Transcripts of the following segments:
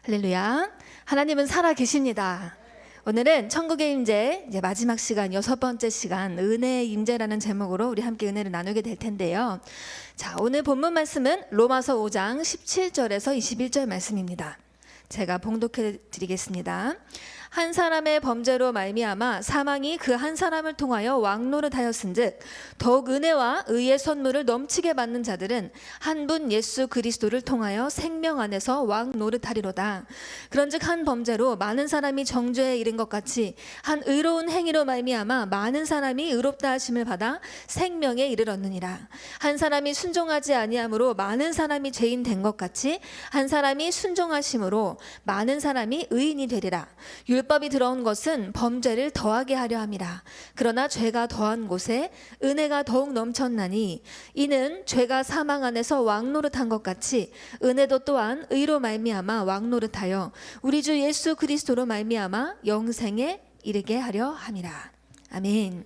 할렐루야. 하나님은 살아 계십니다. 오늘은 천국의 임재 이제 마지막 시간, 6번째 시간, 은혜의 임재라는 제목으로 우리 함께 은혜를 나누게 될 텐데요. 자, 오늘 본문 말씀은 로마서 5장 17절에서 21절 말씀입니다. 제가 봉독해 드리겠습니다. 한 사람의 범죄로 말미암아 사망이 그 한 사람을 통하여 왕노릇하였은즉 더욱 은혜와 의의 선물을 넘치게 받는 자들은 한 분 예수 그리스도를 통하여 생명 안에서 왕노릇하리로다. 그런즉 한 범죄로 많은 사람이 정죄에 이른 것 같이 한 의로운 행위로 말미암아 많은 사람이 의롭다 하심을 받아 생명에 이르렀느니라. 한 사람이 순종하지 아니함으로 많은 사람이 죄인 된 것 같이 한 사람이 순종하심으로 많은 사람이 의인이 되리라. 율법이 들어온 것은 범죄를 더하게 하려 함이라. 그러나 죄가 더한 곳에 은혜가 더욱 넘쳤나니 이는 죄가 사망 안에서 왕노릇한 것 같이 은혜도 또한 의로 말미암아 왕노릇하여 우리 주 예수 그리스도로 말미암아 영생에 이르게 하려 함이라. 아멘.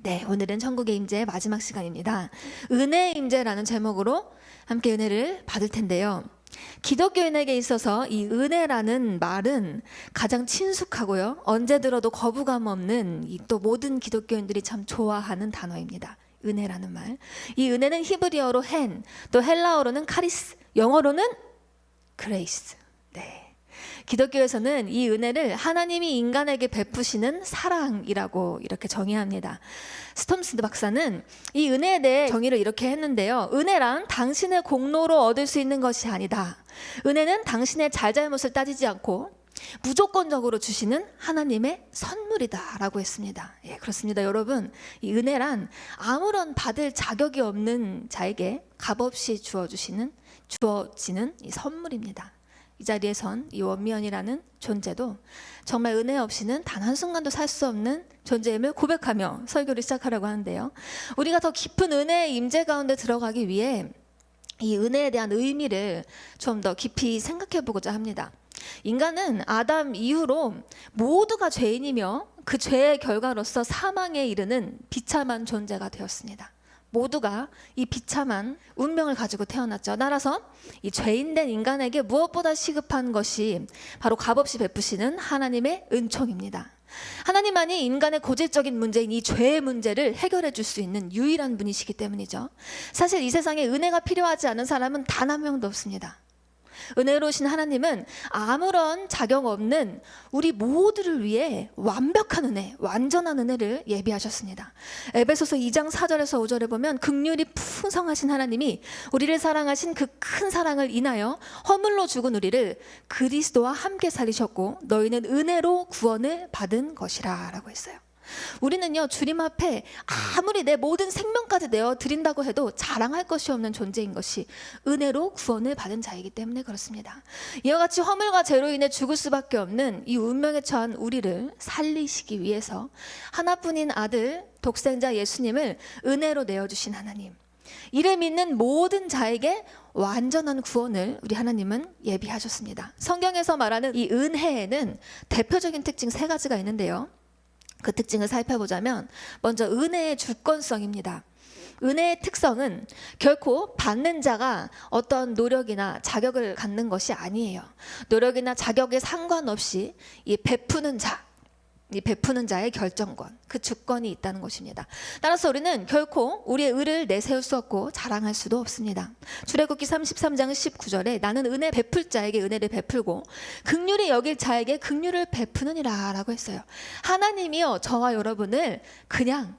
네, 오늘은 천국의 임재의 마지막 시간입니다. 은혜의 임재라는 제목으로 함께 은혜를 받을 텐데요. 기독교인에게 있어서 이 은혜라는 말은 가장 친숙하고요, 언제 들어도 거부감 없는 또 모든 기독교인들이 참 좋아하는 단어입니다. 은혜라는 말. 이 은혜는 히브리어로 헨, 또 헬라어로는 카리스, 영어로는 그레이스. 네. 기독교에서는 이 은혜를 하나님이 인간에게 베푸시는 사랑이라고 이렇게 정의합니다. 스톰스 박사는 이 은혜에 대해 정의를 이렇게 했는데요. 은혜란 당신의 공로로 얻을 수 있는 것이 아니다. 은혜는 당신의 잘잘못을 따지지 않고 무조건적으로 주시는 하나님의 선물이다 라고 했습니다. 예, 그렇습니다. 여러분, 이 은혜란 아무런 받을 자격이 없는 자에게 값없이 주어지는 이 선물입니다. 이 자리에선 이 원미연이라는 존재도 정말 은혜 없이는 단 한순간도 살 수 없는 존재임을 고백하며 설교를 시작하려고 하는데요. 우리가 더 깊은 은혜의 임재 가운데 들어가기 위해 이 은혜에 대한 의미를 좀 더 깊이 생각해 보고자 합니다. 인간은 아담 이후로 모두가 죄인이며 그 죄의 결과로서 사망에 이르는 비참한 존재가 되었습니다. 모두가 이 비참한 운명을 가지고 태어났죠. 따라서 이 죄인된 인간에게 무엇보다 시급한 것이 바로 값없이 베푸시는 하나님의 은총입니다. 하나님만이 인간의 고질적인 문제인 이 죄의 문제를 해결해 줄 수 있는 유일한 분이시기 때문이죠. 사실 이 세상에 은혜가 필요하지 않은 사람은 단 한 명도 없습니다. 은혜로우신 하나님은 아무런 자격 없는 우리 모두를 위해 완벽한 은혜, 완전한 은혜를 예비하셨습니다. 에베소서 2장 4절에서 5절에 보면 긍휼이 풍성하신 하나님이 우리를 사랑하신 그 큰 사랑을 인하여 허물로 죽은 우리를 그리스도와 함께 살리셨고 너희는 은혜로 구원을 받은 것이라 라고 했어요. 우리는요, 주님 앞에 아무리 내 모든 생명까지 내어 드린다고 해도 자랑할 것이 없는 존재인 것이 은혜로 구원을 받은 자이기 때문에 그렇습니다. 이와 같이 허물과 죄로 인해 죽을 수밖에 없는 이 운명에 처한 우리를 살리시기 위해서 하나뿐인 아들 독생자 예수님을 은혜로 내어주신 하나님, 이를 믿는 모든 자에게 완전한 구원을 우리 하나님은 예비하셨습니다. 성경에서 말하는 이 은혜에는 대표적인 특징 3가지가 있는데요. 그 특징을 살펴보자면 먼저 은혜의 주권성입니다. 은혜의 특성은 결코 받는 자가 어떤 노력이나 자격을 갖는 것이 아니에요. 노력이나 자격에 상관없이 이 베푸는 자의 결정권, 그 주권이 있다는 것입니다. 따라서 우리는 결코 우리의 의를 내세울 수 없고 자랑할 수도 없습니다. 출애굽기 33장 19절에 나는 은혜 베풀 자에게 은혜를 베풀고 긍휼히 여길 자에게 긍휼을 베푸느니라 라고 했어요. 하나님이요, 저와 여러분을 그냥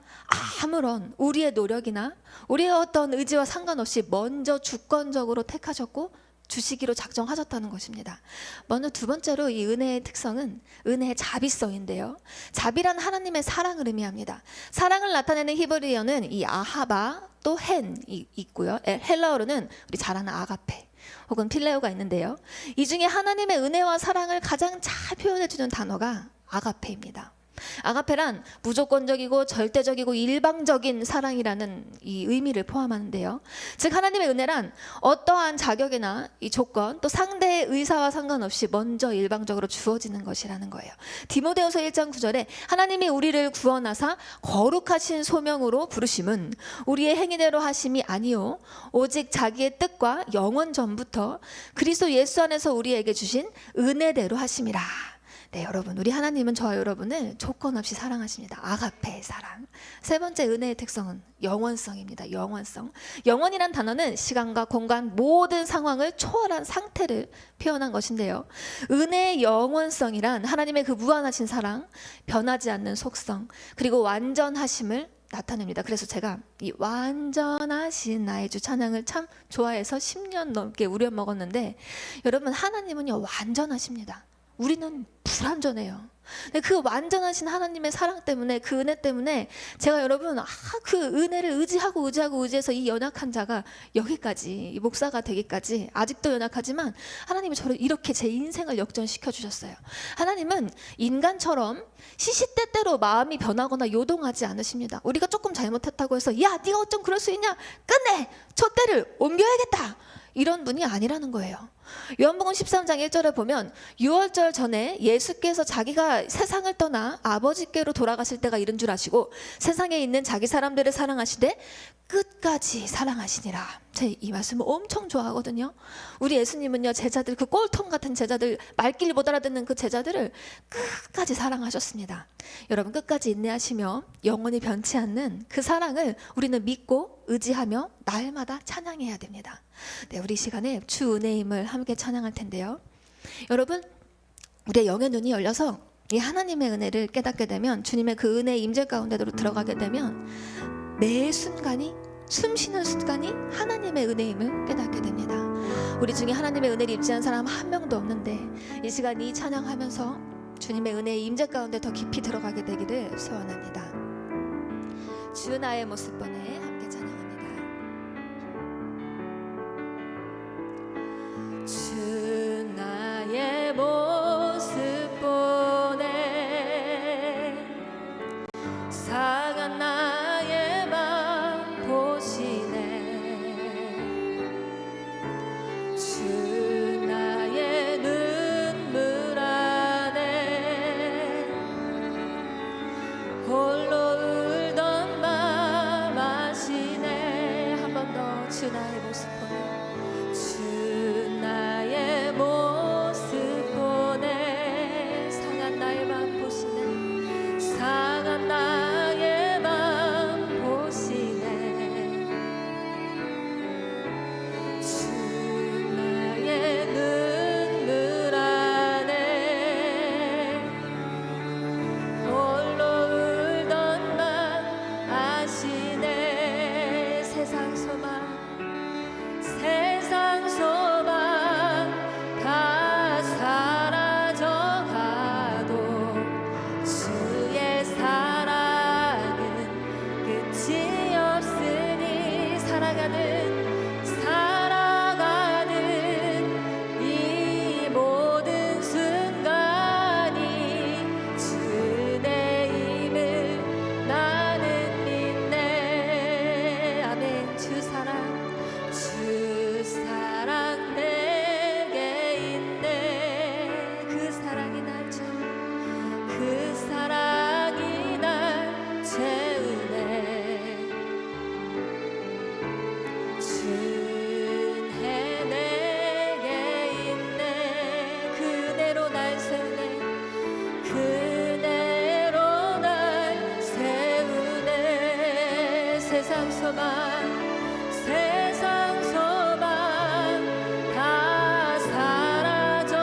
아무런 우리의 노력이나 우리의 어떤 의지와 상관없이 먼저 주권적으로 택하셨고 주시기로 작정하셨다는 것입니다. 먼저 두 번째로 이 은혜의 특성은 은혜의 자비성인데요. 자비란 하나님의 사랑을 의미합니다. 사랑을 나타내는 히브리어는 이 아하바 또 헨이 있고요. 헬라어로는 우리 잘 아는 아가페 혹은 필레오가 있는데요. 이 중에 하나님의 은혜와 사랑을 가장 잘 표현해주는 단어가 아가페입니다. 아가페란 무조건적이고 절대적이고 일방적인 사랑이라는 이 의미를 포함하는데요. 즉 하나님의 은혜란 어떠한 자격이나 이 조건 또 상대의 의사와 상관없이 먼저 일방적으로 주어지는 것이라는 거예요. 디모데후서 1장 9절에 하나님이 우리를 구원하사 거룩하신 소명으로 부르심은 우리의 행위대로 하심이 아니요 오직 자기의 뜻과 영원 전부터 그리스도 예수 안에서 우리에게 주신 은혜대로 하심이라. 네, 여러분, 우리 하나님은 저와 여러분을 조건 없이 사랑하십니다. 아가페의 사랑. 세 번째 은혜의 특성은 영원성입니다. 영원성. 영원이란 단어는 시간과 공간 모든 상황을 초월한 상태를 표현한 것인데요. 은혜의 영원성이란 하나님의 그 무한하신 사랑, 변하지 않는 속성, 그리고 완전하심을 나타냅니다. 그래서 제가 이 완전하신 나의 주 찬양을 참 좋아해서 10년 넘게 우려먹었는데, 여러분, 하나님은요 완전하십니다. 우리는 불완전해요. 그 완전하신 하나님의 사랑 때문에, 그 은혜 때문에 제가 여러분 그 은혜를 의지해서 이 연약한 자가 여기까지, 이 목사가 되기까지, 아직도 연약하지만 하나님이 저를 이렇게 제 인생을 역전시켜 주셨어요. 하나님은 인간처럼 시시때때로 마음이 변하거나 요동하지 않으십니다. 우리가 조금 잘못했다고 해서 야 네가 어쩜 그럴 수 있냐, 끝내 저 때를 옮겨야겠다, 이런 분이 아니라는 거예요. 요한복음 13장 1절에 보면 유월절 전에 예수께서 자기가 세상을 떠나 아버지께로 돌아가실 때가 이른 줄 아시고 세상에 있는 자기 사람들을 사랑하시되 끝까지 사랑하시니라. 제 이 말씀을 엄청 좋아하거든요. 우리 예수님은요 제자들, 그 꼴통 같은 제자들, 말귀를 못 알아듣는 그 제자들을 끝까지 사랑하셨습니다. 여러분, 끝까지 인내하시며 영원히 변치 않는 그 사랑을 우리는 믿고 의지하며 날마다 찬양해야 됩니다. 네, 우리 시간에 주 은혜임을 함께 찬양할 텐데요. 여러분, 우리의 영의 눈이 열려서 이 하나님의 은혜를 깨닫게 되면, 주님의 그 은혜의 임재 가운데로 들어가게 되면 매 순간이, 숨 쉬는 순간이 하나님의 은혜임을 깨닫게 됩니다. 우리 중에 하나님의 은혜를 입지한 사람 한 명도 없는데 이 시간 이 찬양하면서 주님의 은혜의 임재 가운데 더 깊이 들어가게 되기를 소원합니다. 주 나의 모습 보내 함께 찬양합니다. 주 나의 모습 보내 상한 나의 맘 보시네. 주 나의 눈물 안에 홀로 울던 맘 아시네. 한 번 더 주 나의 모습 보내, 주 나의 모습 보내 상한 나의 맘 보시네. 상한 나의 맘 보시네. 주 나의 눈물 안에 홀로 울던 맘 아시네. 세상 소망 다 사라져가도 주의 사랑은 끝이 없으니 살아가는 이 모든 순간이 주님임을 나는 믿네. 아멘. 주 사랑 내게 있네. 그 사랑이 날 채우네. 주은혜 내게 있네. 그대로 날 세우네. 그대로 날 세우네. 세상 소망 다 사라져가도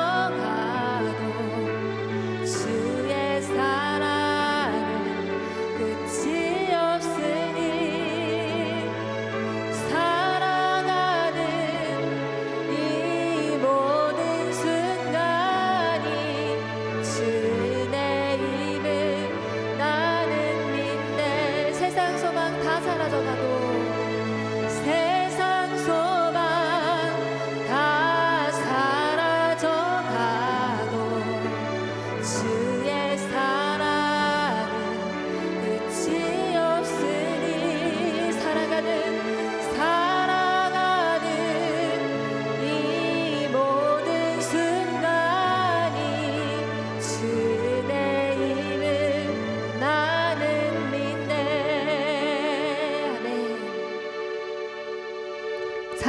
주의 사랑은 끝이 없으니 살아가는 이 모든 순간이 주의 힘을 나는 믿네. 세상 소망 다 사라져가도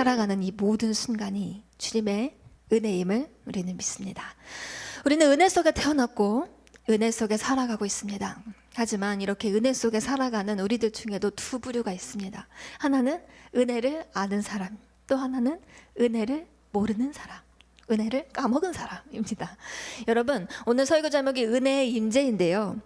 살아가는 이 모든 순간이 주님의 은혜임을 우리는 믿습니다. 우리는 은혜 속에 태어났고 은혜 속에 살아가고 있습니다. 하지만 이렇게 은혜 속에 살아가는 우리들 중에도 두 부류가 있습니다. 하나는 은혜를 아는 사람, 또 하나는 은혜를 모르는 사람, 은혜를 까먹은 사람입니다. 여러분, 오늘 설교 제목이 은혜의 임재인데요.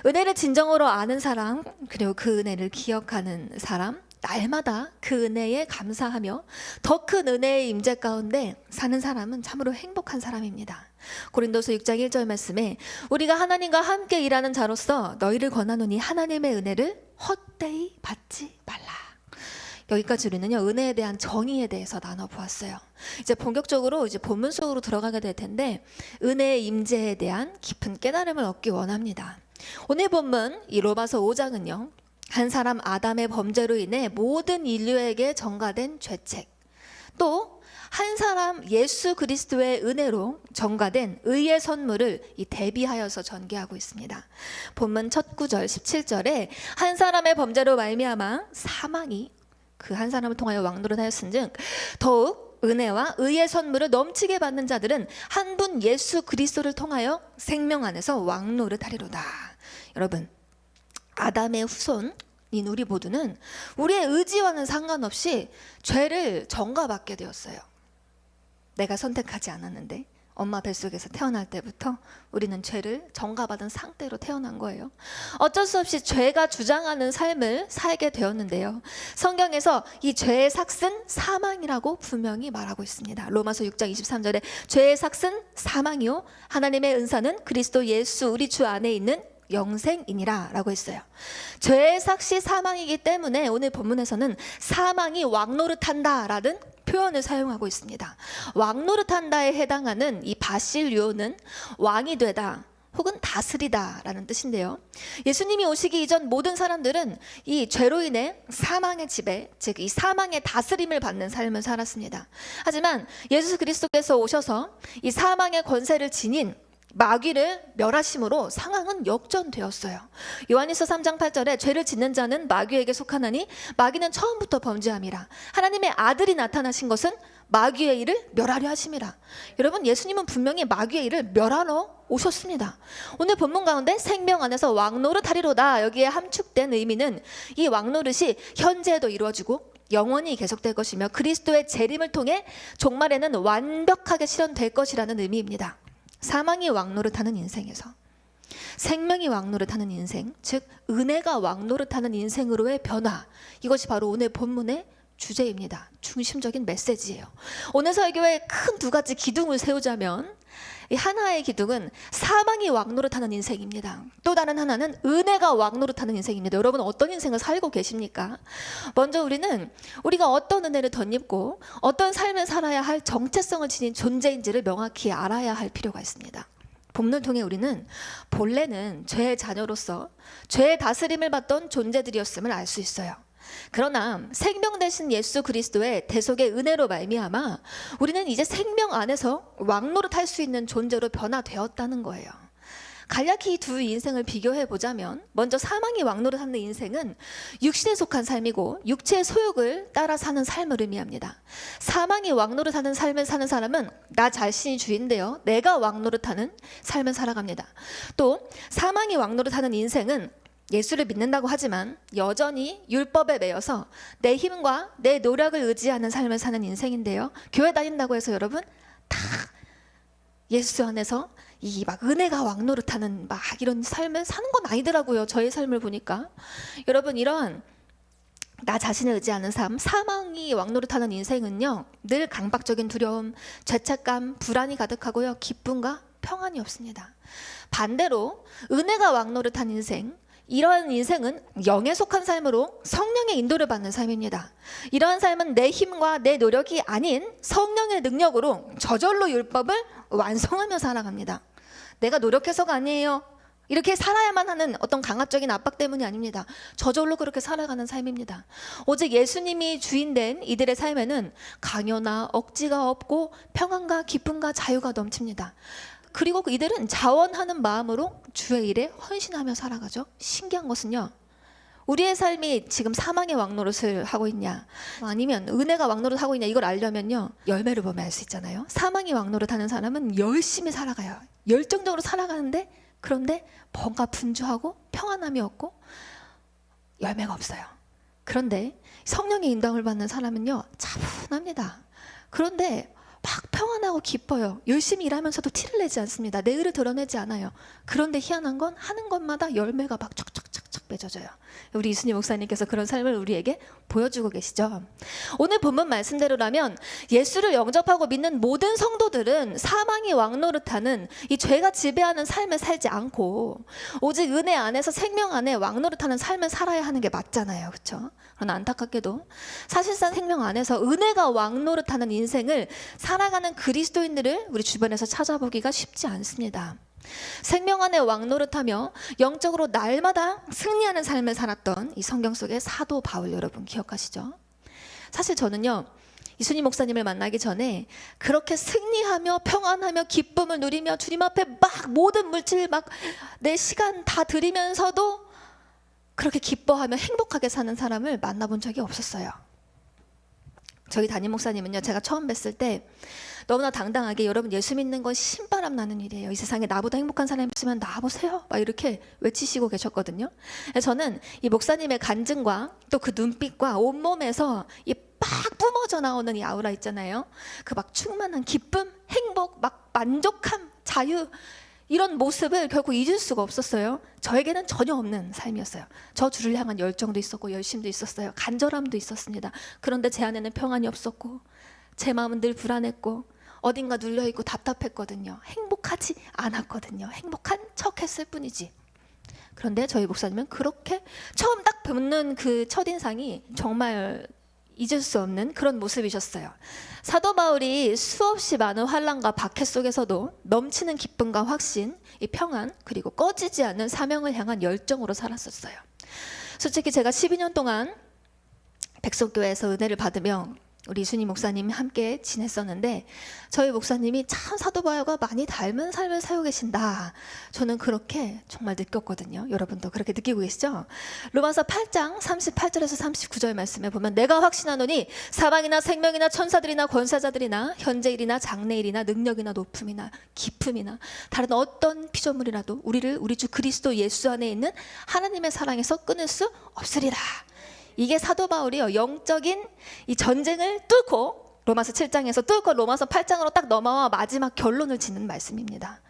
은혜를 진정으로 아는 사람, 그리고 그 은혜를 기억하는 사람, 날마다 그 은혜에 감사하며 더 큰 은혜의 임재 가운데 사는 사람은 참으로 행복한 사람입니다. 고린도서 6장 1절 말씀에 우리가 하나님과 함께 일하는 자로서 너희를 권하노니 하나님의 은혜를 헛되이 받지 말라. 여기까지 우리는요, 은혜에 대한 정의에 대해서 나눠보았어요. 이제 본격적으로 이제 본문 속으로 들어가게 될 텐데, 은혜의 임재에 대한 깊은 깨달음을 얻기 원합니다. 오늘 본문 이 로마서 5장은요, 한 사람 아담의 범죄로 인해 모든 인류에게 전가된 죄책, 또 한 사람 예수 그리스도의 은혜로 전가된 의의 선물을 이 대비하여서 전개하고 있습니다. 본문 첫 구절 17절에 한 사람의 범죄로 말미암아 사망이 그 한 사람을 통하여 왕노릇하였은즉 더욱 은혜와 의의 선물을 넘치게 받는 자들은 한 분 예수 그리스도를 통하여 생명 안에서 왕노릇하리로다. 여러분, 아담의 후손인 우리 모두는 우리의 의지와는 상관없이 죄를 전가받게 되었어요. 내가 선택하지 않았는데 엄마 뱃속에서 태어날 때부터 우리는 죄를 전가받은 상태로 태어난 거예요. 어쩔 수 없이 죄가 주장하는 삶을 살게 되었는데요. 성경에서 이 죄의 삭은 사망이라고 분명히 말하고 있습니다. 로마서 6장 23절에 죄의 삭은 사망이요 하나님의 은사는 그리스도 예수 우리 주 안에 있는 영생이니라 라고 했어요. 죄의 삭이 사망이기 때문에 오늘 본문에서는 사망이 왕노릇한다 라는 표현을 사용하고 있습니다. 왕노릇한다에 해당하는 이 바실류는 왕이 되다 혹은 다스리다 라는 뜻인데요. 예수님이 오시기 이전 모든 사람들은 이 죄로 인해 사망의 지배, 즉 이 사망의 다스림을 받는 삶을 살았습니다. 하지만 예수 그리스도께서 오셔서 이 사망의 권세를 지닌 마귀를 멸하심으로 상황은 역전되었어요. 요한일서 3장 8절에 죄를 짓는 자는 마귀에게 속하나니 마귀는 처음부터 범죄함이라. 하나님의 아들이 나타나신 것은 마귀의 일을 멸하려 하심이라. 여러분, 예수님은 분명히 마귀의 일을 멸하러 오셨습니다. 오늘 본문 가운데 생명 안에서 왕노릇하리로다, 여기에 함축된 의미는 이 왕노릇이 현재에도 이루어지고 영원히 계속될 것이며 그리스도의 재림을 통해 종말에는 완벽하게 실현될 것이라는 의미입니다. 사망이 왕노릇하는 인생에서 생명이 왕노릇하는 인생, 즉 은혜가 왕노릇하는 인생으로의 변화, 이것이 바로 오늘 본문의 주제입니다. 중심적인 메시지예요. 오늘 설교에 큰 두 가지 기둥을 세우자면 이 하나의 기둥은 사망이 왕노릇하는 인생입니다. 또 다른 하나는 은혜가 왕노릇하는 인생입니다. 여러분, 어떤 인생을 살고 계십니까? 먼저 우리가 어떤 은혜를 덧입고 어떤 삶을 살아야 할 정체성을 지닌 존재인지를 명확히 알아야 할 필요가 있습니다. 본문을 통해 우리는 본래는 죄의 자녀로서 죄의 다스림을 받던 존재들이었음을 알 수 있어요. 그러나 생명 되신 예수 그리스도의 대속의 은혜로 말미암아 우리는 이제 생명 안에서 왕노릇할 수 있는 존재로 변화되었다는 거예요. 간략히 이 두 인생을 비교해 보자면, 먼저 사망이 왕노릇하는 인생은 육신에 속한 삶이고 육체의 소욕을 따라 사는 삶을 의미합니다. 사망이 왕노릇하는 삶을 사는 사람은 나 자신이 주인되어 내가 왕노릇하는 삶을 살아갑니다. 또 사망이 왕노릇하는 인생은 예수를 믿는다고 하지만 여전히 율법에 매여서 내 힘과 내 노력을 의지하는 삶을 사는 인생인데요. 교회 다닌다고 해서 여러분 다 예수 안에서 이 막 은혜가 왕노릇하는 막 이런 삶을 사는 건 아니더라고요. 저의 삶을 보니까. 여러분, 이런 나 자신을 의지하는 삶, 사망이 왕노릇하는 인생은요, 늘 강박적인 두려움, 죄책감, 불안이 가득하고요, 기쁨과 평안이 없습니다. 반대로 은혜가 왕노릇한 인생, 이러한 인생은 영에 속한 삶으로 성령의 인도를 받는 삶입니다. 이러한 삶은 내 힘과 내 노력이 아닌 성령의 능력으로 저절로 율법을 완성하며 살아갑니다. 내가 노력해서가 아니에요. 이렇게 살아야만 하는 어떤 강압적인 압박 때문이 아닙니다. 저절로 그렇게 살아가는 삶입니다. 오직 예수님이 주인된 이들의 삶에는 강요나 억지가 없고 평안과 기쁨과 자유가 넘칩니다. 그리고 이들은 자원하는 마음으로 주의 일에 헌신하며 살아가죠. 신기한 것은요, 우리의 삶이 지금 사망의 왕노릇을 하고 있냐, 아니면 은혜가 왕노릇 하고 있냐, 이걸 알려면요, 열매를 보면 알 수 있잖아요. 사망의 왕노릇 하는 사람은 열심히 살아가요. 열정적으로 살아가는데, 그런데 뭔가 분주하고 평안함이 없고 열매가 없어요. 그런데 성령의 인도함을 받는 사람은요, 차분합니다. 그런데 막 평안하고 기뻐요. 열심히 일하면서도 티를 내지 않습니다. 내 의를 드러내지 않아요. 그런데 희한한 건 하는 것마다 열매가 막 촉촉촉촉 맺어져요. 우리 이순희 목사님께서 그런 삶을 우리에게 보여주고 계시죠. 오늘 본문 말씀대로라면 예수를 영접하고 믿는 모든 성도들은 사망이 왕노릇하는 이 죄가 지배하는 삶을 살지 않고 오직 은혜 안에서 생명 안에 왕노릇하는 삶을 살아야 하는 게 맞잖아요. 그렇죠? 그러나 안타깝게도 사실상 생명 안에서 은혜가 왕노릇하는 인생을 살아가는 그리스도인들을 우리 주변에서 찾아보기가 쉽지 않습니다. 생명 안에 왕노릇하며 영적으로 날마다 승리하는 삶을 살았던 이 성경 속의 사도 바울, 여러분 기억하시죠? 사실 저는요, 이순희 목사님을 만나기 전에 그렇게 승리하며 평안하며 기쁨을 누리며 주님 앞에 막 모든 물질 막 내 시간 다 드리면서도 그렇게 기뻐하며 행복하게 사는 사람을 만나본 적이 없었어요. 저희 담임 목사님은요, 제가 처음 뵀을 때 너무나 당당하게, 여러분 예수 믿는 건 신바람 나는 일이에요. 이 세상에 나보다 행복한 사람이 있으면 나와보세요, 막 이렇게 외치시고 계셨거든요. 저는 이 목사님의 간증과 또 그 눈빛과 온몸에서 이 막 뿜어져 나오는 이 아우라 있잖아요. 그 막 충만한 기쁨, 행복, 막 만족함, 자유, 이런 모습을 결코 잊을 수가 없었어요. 저에게는 전혀 없는 삶이었어요. 저 주를 향한 열정도 있었고 열심도 있었어요. 간절함도 있었습니다. 그런데 제 안에는 평안이 없었고 제 마음은 늘 불안했고 어딘가 눌려있고 답답했거든요. 행복하지 않았거든요. 행복한 척 했을 뿐이지. 그런데 저희 목사님은 그렇게 처음 딱 뵙는 그 첫인상이 정말 잊을 수 없는 그런 모습이셨어요. 사도 바울이 수없이 많은 환난과 박해 속에서도 넘치는 기쁨과 확신, 이 평안, 그리고 꺼지지 않는 사명을 향한 열정으로 살았었어요. 솔직히 제가 12년 동안 백석교회에서 은혜를 받으며 우리 이순희 목사님이 함께 지냈었는데 저희 목사님이 참 사도 바울과 많이 닮은 삶을 살고 계신다, 저는 그렇게 정말 느꼈거든요. 여러분도 그렇게 느끼고 계시죠? 로마서 8장 38절에서 39절 말씀에 보면 내가 확신하노니 사방이나 생명이나 천사들이나 권사자들이나 현재일이나 장래일이나 능력이나 높음이나 깊음이나 다른 어떤 피조물이라도 우리를 우리 주 그리스도 예수 안에 있는 하나님의 사랑에서 끊을 수 없으리라. 이게 사도 바울이요, 영적인 이 전쟁을 뚫고 로마서 7장에서 뚫고 로마서 8장으로 딱 넘어와 마지막 결론을 짓는 말씀입니다.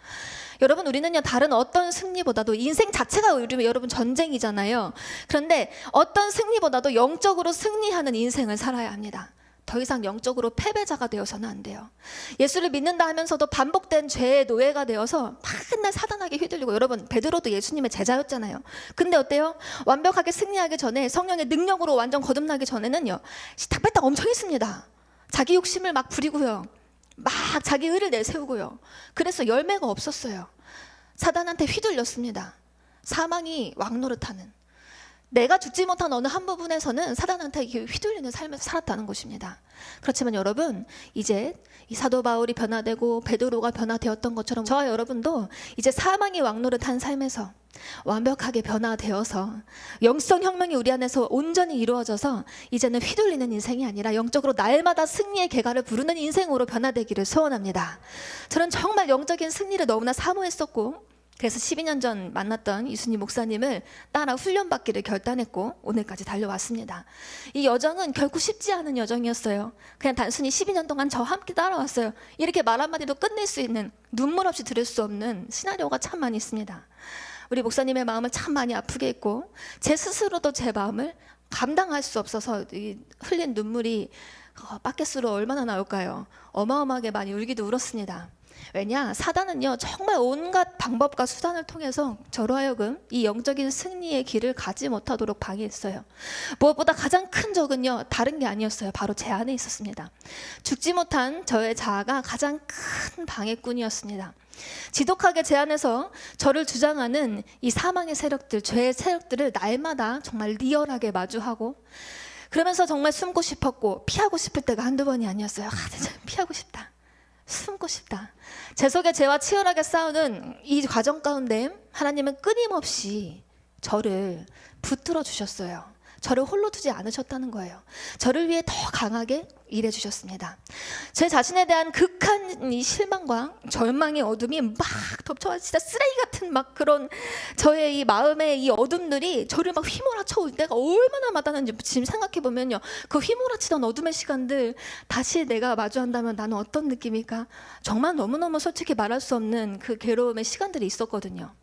여러분, 우리는요 다른 어떤 승리보다도 인생 자체가 여러분 전쟁이잖아요. 그런데 어떤 승리보다도 영적으로 승리하는 인생을 살아야 합니다. 더 이상 영적으로 패배자가 되어서는 안 돼요. 예수를 믿는다 하면서도 반복된 죄의 노예가 되어서 맨날 사단에게 휘둘리고, 여러분 베드로도 예수님의 제자였잖아요. 근데 어때요? 완벽하게 승리하기 전에, 성령의 능력으로 완전 거듭나기 전에는요 시탁배딱 엄청 했습니다. 자기 욕심을 막 부리고요, 막 자기 의를 내세우고요. 그래서 열매가 없었어요. 사단한테 휘둘렸습니다. 사망이 왕노릇하는, 내가 죽지 못한 어느 한 부분에서는 사단한테 휘둘리는 삶을 살았다는 것입니다. 그렇지만 여러분, 이제 이 사도 바울이 변화되고 베드로가 변화되었던 것처럼 저와 여러분도 이제 사망이 왕노릇한 삶에서 완벽하게 변화되어서 영성 혁명이 우리 안에서 온전히 이루어져서 이제는 휘둘리는 인생이 아니라 영적으로 날마다 승리의 개가를 부르는 인생으로 변화되기를 소원합니다. 저는 정말 영적인 승리를 너무나 사모했었고, 그래서 12년 전 만났던 이순희 목사님을 따라 훈련받기를 결단했고 오늘까지 달려왔습니다. 이 여정은 결코 쉽지 않은 여정이었어요. 그냥 단순히 12년 동안 저와 함께 따라왔어요. 이렇게 말 한마디로 끝낼 수 있는, 눈물 없이 들을 수 없는 시나리오가 참 많이 있습니다. 우리 목사님의 마음을 참 많이 아프게 했고, 제 스스로도 제 마음을 감당할 수 없어서 이 흘린 눈물이 바켓으로 얼마나 나올까요? 어마어마하게 많이 울기도 울었습니다. 왜냐? 사단은요 정말 온갖 방법과 수단을 통해서 저로 하여금 이 영적인 승리의 길을 가지 못하도록 방해했어요. 무엇보다 가장 큰 적은요 다른 게 아니었어요. 바로 제 안에 있었습니다. 죽지 못한 저의 자아가 가장 큰 방해꾼이었습니다. 지독하게 제 안에서 저를 주장하는 이 사망의 세력들, 죄의 세력들을 날마다 정말 리얼하게 마주하고, 그러면서 정말 숨고 싶었고 피하고 싶을 때가 한두 번이 아니었어요. 진짜 피하고 싶다, 숨고 싶다. 제 속에 죄와 치열하게 싸우는 이 과정 가운데 하나님은 끊임없이 저를 붙들어 주셨어요. 저를 홀로 두지 않으셨다는 거예요. 저를 위해 더 강하게 일해 주셨습니다. 제 자신에 대한 극한 이 실망과 절망의 어둠이 막 덮쳐와 진짜 쓰레기 같은 막 그런 저의 이 마음의 이 어둠들이 저를 막 휘몰아쳐 올 때가 얼마나 많았는지 지금 생각해 보면요. 그 휘몰아치던 어둠의 시간들 다시 내가 마주한다면 나는 어떤 느낌일까? 정말 너무너무 솔직히 말할 수 없는 그 괴로움의 시간들이 있었거든요.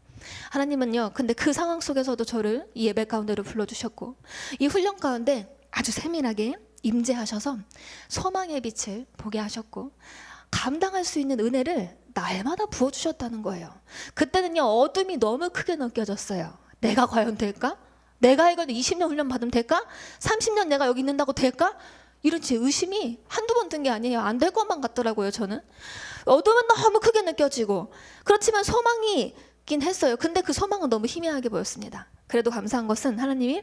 하나님은요, 근데 그 상황 속에서도 저를 이 예배 가운데로 불러주셨고 이 훈련 가운데 아주 세밀하게 임재하셔서 소망의 빛을 보게 하셨고 감당할 수 있는 은혜를 날마다 부어주셨다는 거예요. 그때는요, 어둠이 너무 크게 느껴졌어요. 내가 과연 될까? 내가 이걸 20년 훈련 받으면 될까? 30년 내가 여기 있는다고 될까? 이런 제 의심이 한두 번 든 게 아니에요. 안 될 것만 같더라고요, 저는. 어둠은 너무 크게 느껴지고 그렇지만 소망이 긴 했어요. 근데 그 소망은 너무 희미하게 보였습니다. 그래도 감사한 것은 하나님이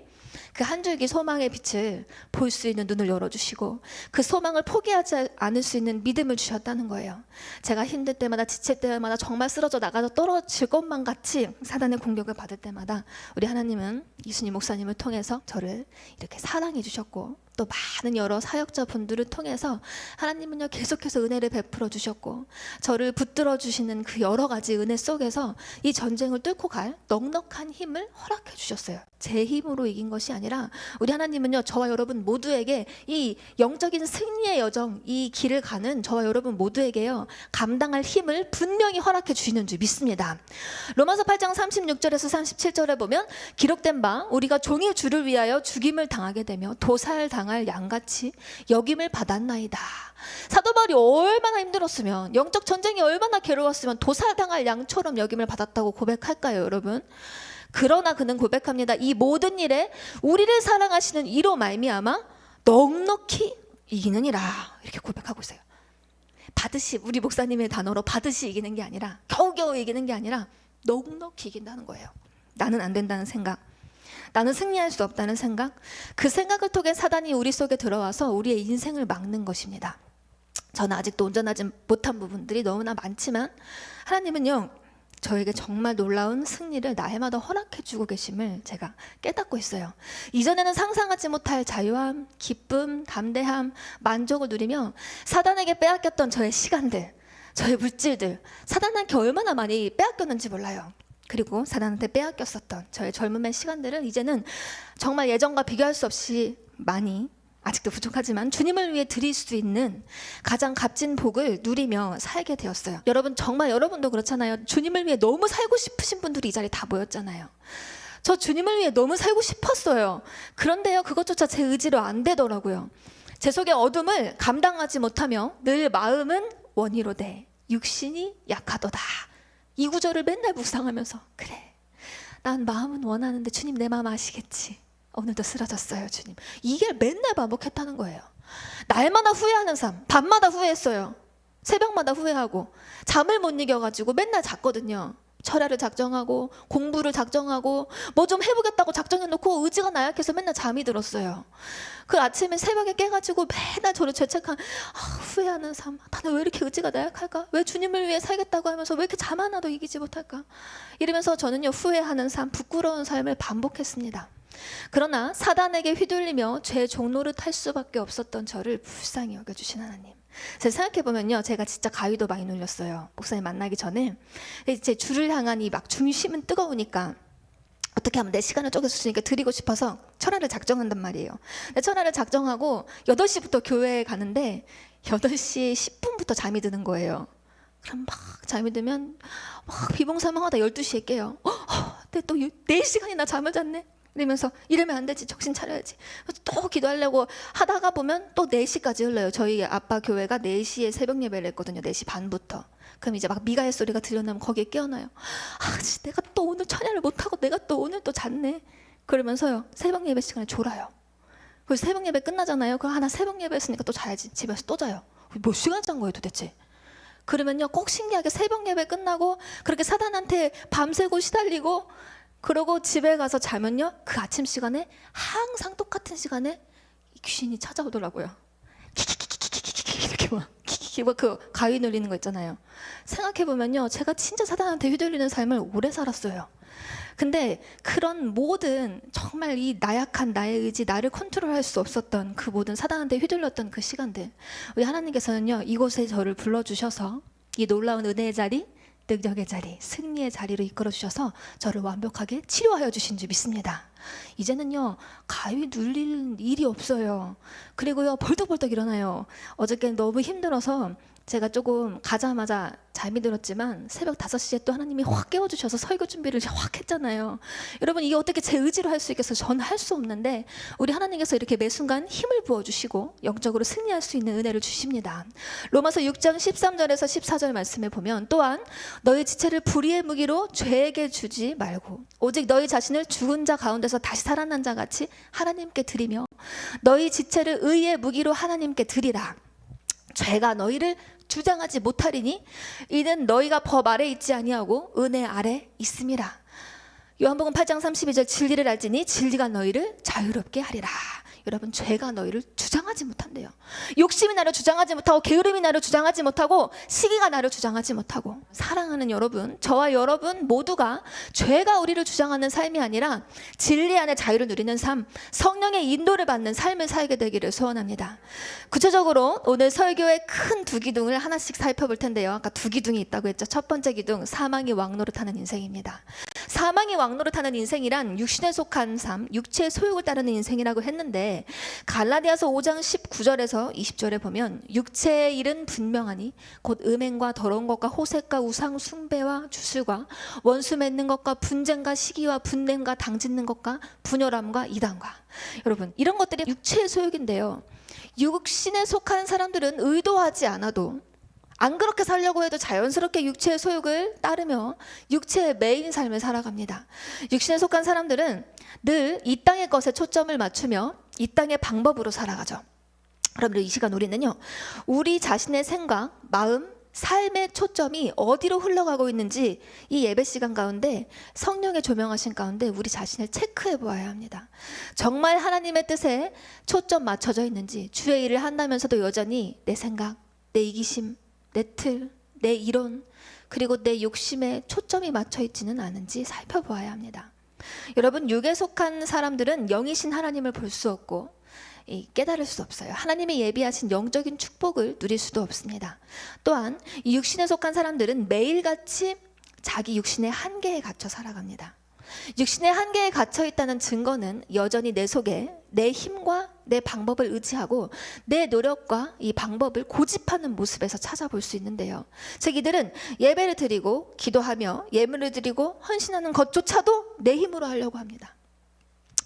그 한 줄기 소망의 빛을 볼 수 있는 눈을 열어주시고 그 소망을 포기하지 않을 수 있는 믿음을 주셨다는 거예요. 제가 힘들 때마다 지칠 때마다 정말 쓰러져 나가서 떨어질 것만 같이 사단의 공격을 받을 때마다 우리 하나님은 이순희 목사님을 통해서 저를 이렇게 사랑해 주셨고 또 많은 여러 사역자분들을 통해서 하나님은요 계속해서 은혜를 베풀어 주셨고 저를 붙들어 주시는 그 여러 가지 은혜 속에서 이 전쟁을 뚫고 갈 넉넉한 힘을 허락해 주셨어요. 제 힘으로 이긴 것이 아니라 우리 하나님은요 저와 여러분 모두에게 이 영적인 승리의 여정 이 길을 가는 저와 여러분 모두에게요 감당할 힘을 분명히 허락해 주시는 줄 믿습니다. 로마서 8장 36절에서 37절에 보면 기록된 바 우리가 종의 주를 위하여 죽임을 당하게 되며 도살당할 양같이 여김을 받았나이다. 사도 바울이 얼마나 힘들었으면 영적 전쟁이 얼마나 괴로웠으면 도살당할 양처럼 여김을 받았다고 고백할까요, 여러분? 그러나 그는 고백합니다. 이 모든 일에 우리를 사랑하시는 이로 말미암아 넉넉히 이기느니라 이렇게 고백하고 있어요. 받으시 우리 목사님의 단어로 받으시 이기는 게 아니라 겨우겨우 이기는 게 아니라 넉넉히 이긴다는 거예요. 나는 안 된다는 생각, 나는 승리할 수 없다는 생각, 그 생각을 통해 사단이 우리 속에 들어와서 우리의 인생을 막는 것입니다. 저는 아직도 온전하지 못한 부분들이 너무나 많지만 하나님은요 저에게 정말 놀라운 승리를 날마다 허락해 주고 계심을 제가 깨닫고 있어요. 이전에는 상상하지 못할 자유함, 기쁨, 담대함, 만족을 누리며 사단에게 빼앗겼던 저의 시간들, 저의 물질들, 사단한테 얼마나 많이 빼앗겼는지 몰라요. 그리고 사단한테 빼앗겼었던 저의 젊음의 시간들을 이제는 정말 예전과 비교할 수 없이 많이 아직도 부족하지만 주님을 위해 드릴 수 있는 가장 값진 복을 누리며 살게 되었어요. 여러분 정말 여러분도 그렇잖아요. 주님을 위해 너무 살고 싶으신 분들이 이 자리에 다 모였잖아요. 저 주님을 위해 너무 살고 싶었어요. 그런데요 그것조차 제 의지로 안 되더라고요. 제 속의 어둠을 감당하지 못하며 늘 마음은 원이로되 육신이 약하도다. 이 구절을 맨날 묵상하면서 그래 난 마음은 원하는데 주님 내 마음 아시겠지. 오늘도 쓰러졌어요 주님. 이게 맨날 반복했다는 거예요. 날마다 후회하는 삶, 밤마다 후회했어요. 새벽마다 후회하고 잠을 못 이겨가지고 맨날 잤거든요. 철야를 작정하고 공부를 작정하고 뭐 좀 해보겠다고 작정해놓고 의지가 나약해서 맨날 잠이 들었어요. 그 아침에 새벽에 깨가지고 맨날 저를 죄책한 후회하는 삶. 나는 왜 이렇게 의지가 나약할까? 왜 주님을 위해 살겠다고 하면서 왜 이렇게 잠 하나도 이기지 못할까? 이러면서 저는요 후회하는 삶, 부끄러운 삶을 반복했습니다. 그러나 사단에게 휘둘리며 죄 종노릇 할 수밖에 없었던 저를 불쌍히 여겨주신 하나님. 제가 생각해보면요 제가 진짜 가위도 많이 눌렸어요. 목사님 만나기 전에 제 주를 향한 이 막 중심은 뜨거우니까 어떻게 하면 내 시간을 쪼개서 주니까 드리고 싶어서 철야를 작정한단 말이에요. 철야를 작정하고 8시부터 교회에 가는데 8시 10분부터 잠이 드는 거예요. 그럼 막 잠이 들면 막 비몽사몽하다 12시에 깨요. 근데 또 4시간이나 잠을 잤네. 이러면 안 되지. 정신 차려야지. 그래서 또 기도하려고 하다가 보면 또 4시까지 흘러요. 저희 아빠 교회가 4시에 새벽 예배를 했거든요. 4시 반부터. 그럼 이제 막 미가의 소리가 들려나면 거기에 깨어나요. 내가 또 오늘 찬양을 못하고 내가 또 오늘 또 잤네. 그러면서요 새벽 예배 시간에 졸아요. 그래서 새벽 예배 끝나잖아요. 그럼 하나 새벽 예배 했으니까 또 자야지. 집에서 또 자요. 몇 시간 잔 거예요 도대체. 그러면요 꼭 신기하게 새벽 예배 끝나고 그렇게 사단한테 밤새고 시달리고 그러고 집에 가서 자면요 그 아침 시간에 항상 똑같은 시간에 귀신이 찾아오더라고요. 이렇게 막 그 가위 눌리는 거 있잖아요. 생각해보면요 제가 진짜 사단한테 휘둘리는 삶을 오래 살았어요. 근데 그런 모든 정말 이 나약한 나의 의지, 나를 컨트롤할 수 없었던 그 모든 사단한테 휘둘렸던 그 시간들, 우리 하나님께서는요 이곳에 저를 불러주셔서 이 놀라운 은혜의 자리, 능력의 자리, 승리의 자리로 이끌어 주셔서 저를 완벽하게 치료하여 주신 줄 믿습니다. 이제는요 가위 눌릴 일이 없어요. 그리고요 벌떡벌떡 일어나요. 어저께 너무 힘들어서 제가 조금 가자마자 잠이 들었지만 새벽 5시에 또 하나님이 확 깨워주셔서 설교 준비를 확 했잖아요. 여러분 이게 어떻게 제 의지로 할 수 있겠어요? 저는 할 수 없는데 우리 하나님께서 이렇게 매 순간 힘을 부어주시고 영적으로 승리할 수 있는 은혜를 주십니다. 로마서 6장 13절에서 14절 말씀에 보면 또한 너희 지체를 불의의 무기로 죄에게 주지 말고 오직 너희 자신을 죽은 자 가운데서 다시 살아난 자 같이 하나님께 드리며 너희 지체를 의의 무기로 하나님께 드리라. 죄가 너희를 주장하지 못하리니 이는 너희가 법 아래 있지 아니하고 은혜 아래 있음이라. 요한복음 8장 32절 진리를 알지니 진리가 너희를 자유롭게 하리라. 여러분 죄가 너희를 주장하지 못한대요. 욕심이 나를 주장하지 못하고 게으름이 나를 주장하지 못하고 시기가 나를 주장하지 못하고 사랑하는 여러분, 저와 여러분 모두가 죄가 우리를 주장하는 삶이 아니라 진리 안에 자유를 누리는 삶, 성령의 인도를 받는 삶을 살게 되기를 소원합니다. 구체적으로 오늘 설교의 큰 두 기둥을 하나씩 살펴볼 텐데요. 아까 두 기둥이 있다고 했죠. 첫 번째 기둥, 사망이 왕노릇하는 인생입니다. 사망이 왕노릇하는 인생이란 육신에 속한 삶, 육체의 소욕을 따르는 인생이라고 했는데 갈라디아서 5장 19절에서 20절에 보면 육체의 일은 분명하니 곧 음행과 더러운 것과 호색과 우상 숭배와 주술과 원수 맺는 것과 분쟁과 시기와 분냄과 당짓는 것과 분열함과 이단과. 여러분 이런 것들이 육체의 소욕인데요. 육신에 속한 사람들은 의도하지 않아도 안 그렇게 살려고 해도 자연스럽게 육체의 소욕을 따르며 육체의 매인 삶을 살아갑니다. 육신에 속한 사람들은 늘 이 땅의 것에 초점을 맞추며 이 땅의 방법으로 살아가죠. 그러면 이 시간 우리는요 우리 자신의 생각, 마음, 삶의 초점이 어디로 흘러가고 있는지 이 예배 시간 가운데 성령의 조명하신 가운데 우리 자신을 체크해 보아야 합니다. 정말 하나님의 뜻에 초점 맞춰져 있는지, 주의 일을 한다면서도 여전히 내 생각, 내 이기심, 내 틀, 내 이론, 그리고 내 욕심에 초점이 맞춰 있지는 않은지 살펴보아야 합니다. 여러분 육에 속한 사람들은 영이신 하나님을 볼 수 없고 깨달을 수 없어요. 하나님의 예비하신 영적인 축복을 누릴 수도 없습니다. 또한 이 육신에 속한 사람들은 매일같이 자기 육신의 한계에 갇혀 살아갑니다. 육신의 한계에 갇혀 있다는 증거는 여전히 내 속에 내 힘과 내 방법을 의지하고 내 노력과 이 방법을 고집하는 모습에서 찾아볼 수 있는데요. 즉 이들은 예배를 드리고 기도하며 예물을 드리고 헌신하는 것조차도 내 힘으로 하려고 합니다.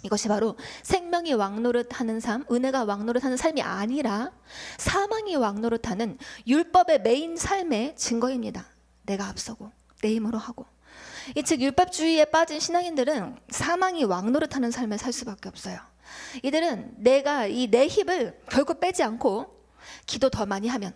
이것이 바로 생명이 왕노릇하는 삶, 은혜가 왕노릇하는 삶이 아니라 사망이 왕노릇하는 율법의 메인 삶의 증거입니다. 내가 앞서고 내 힘으로 하고. 즉 율법주의에 빠진 신앙인들은 사망이 왕노릇하는 삶을 살 수밖에 없어요. 이들은 내가 이 내 힘을 결국 빼지 않고 기도 더 많이 하면,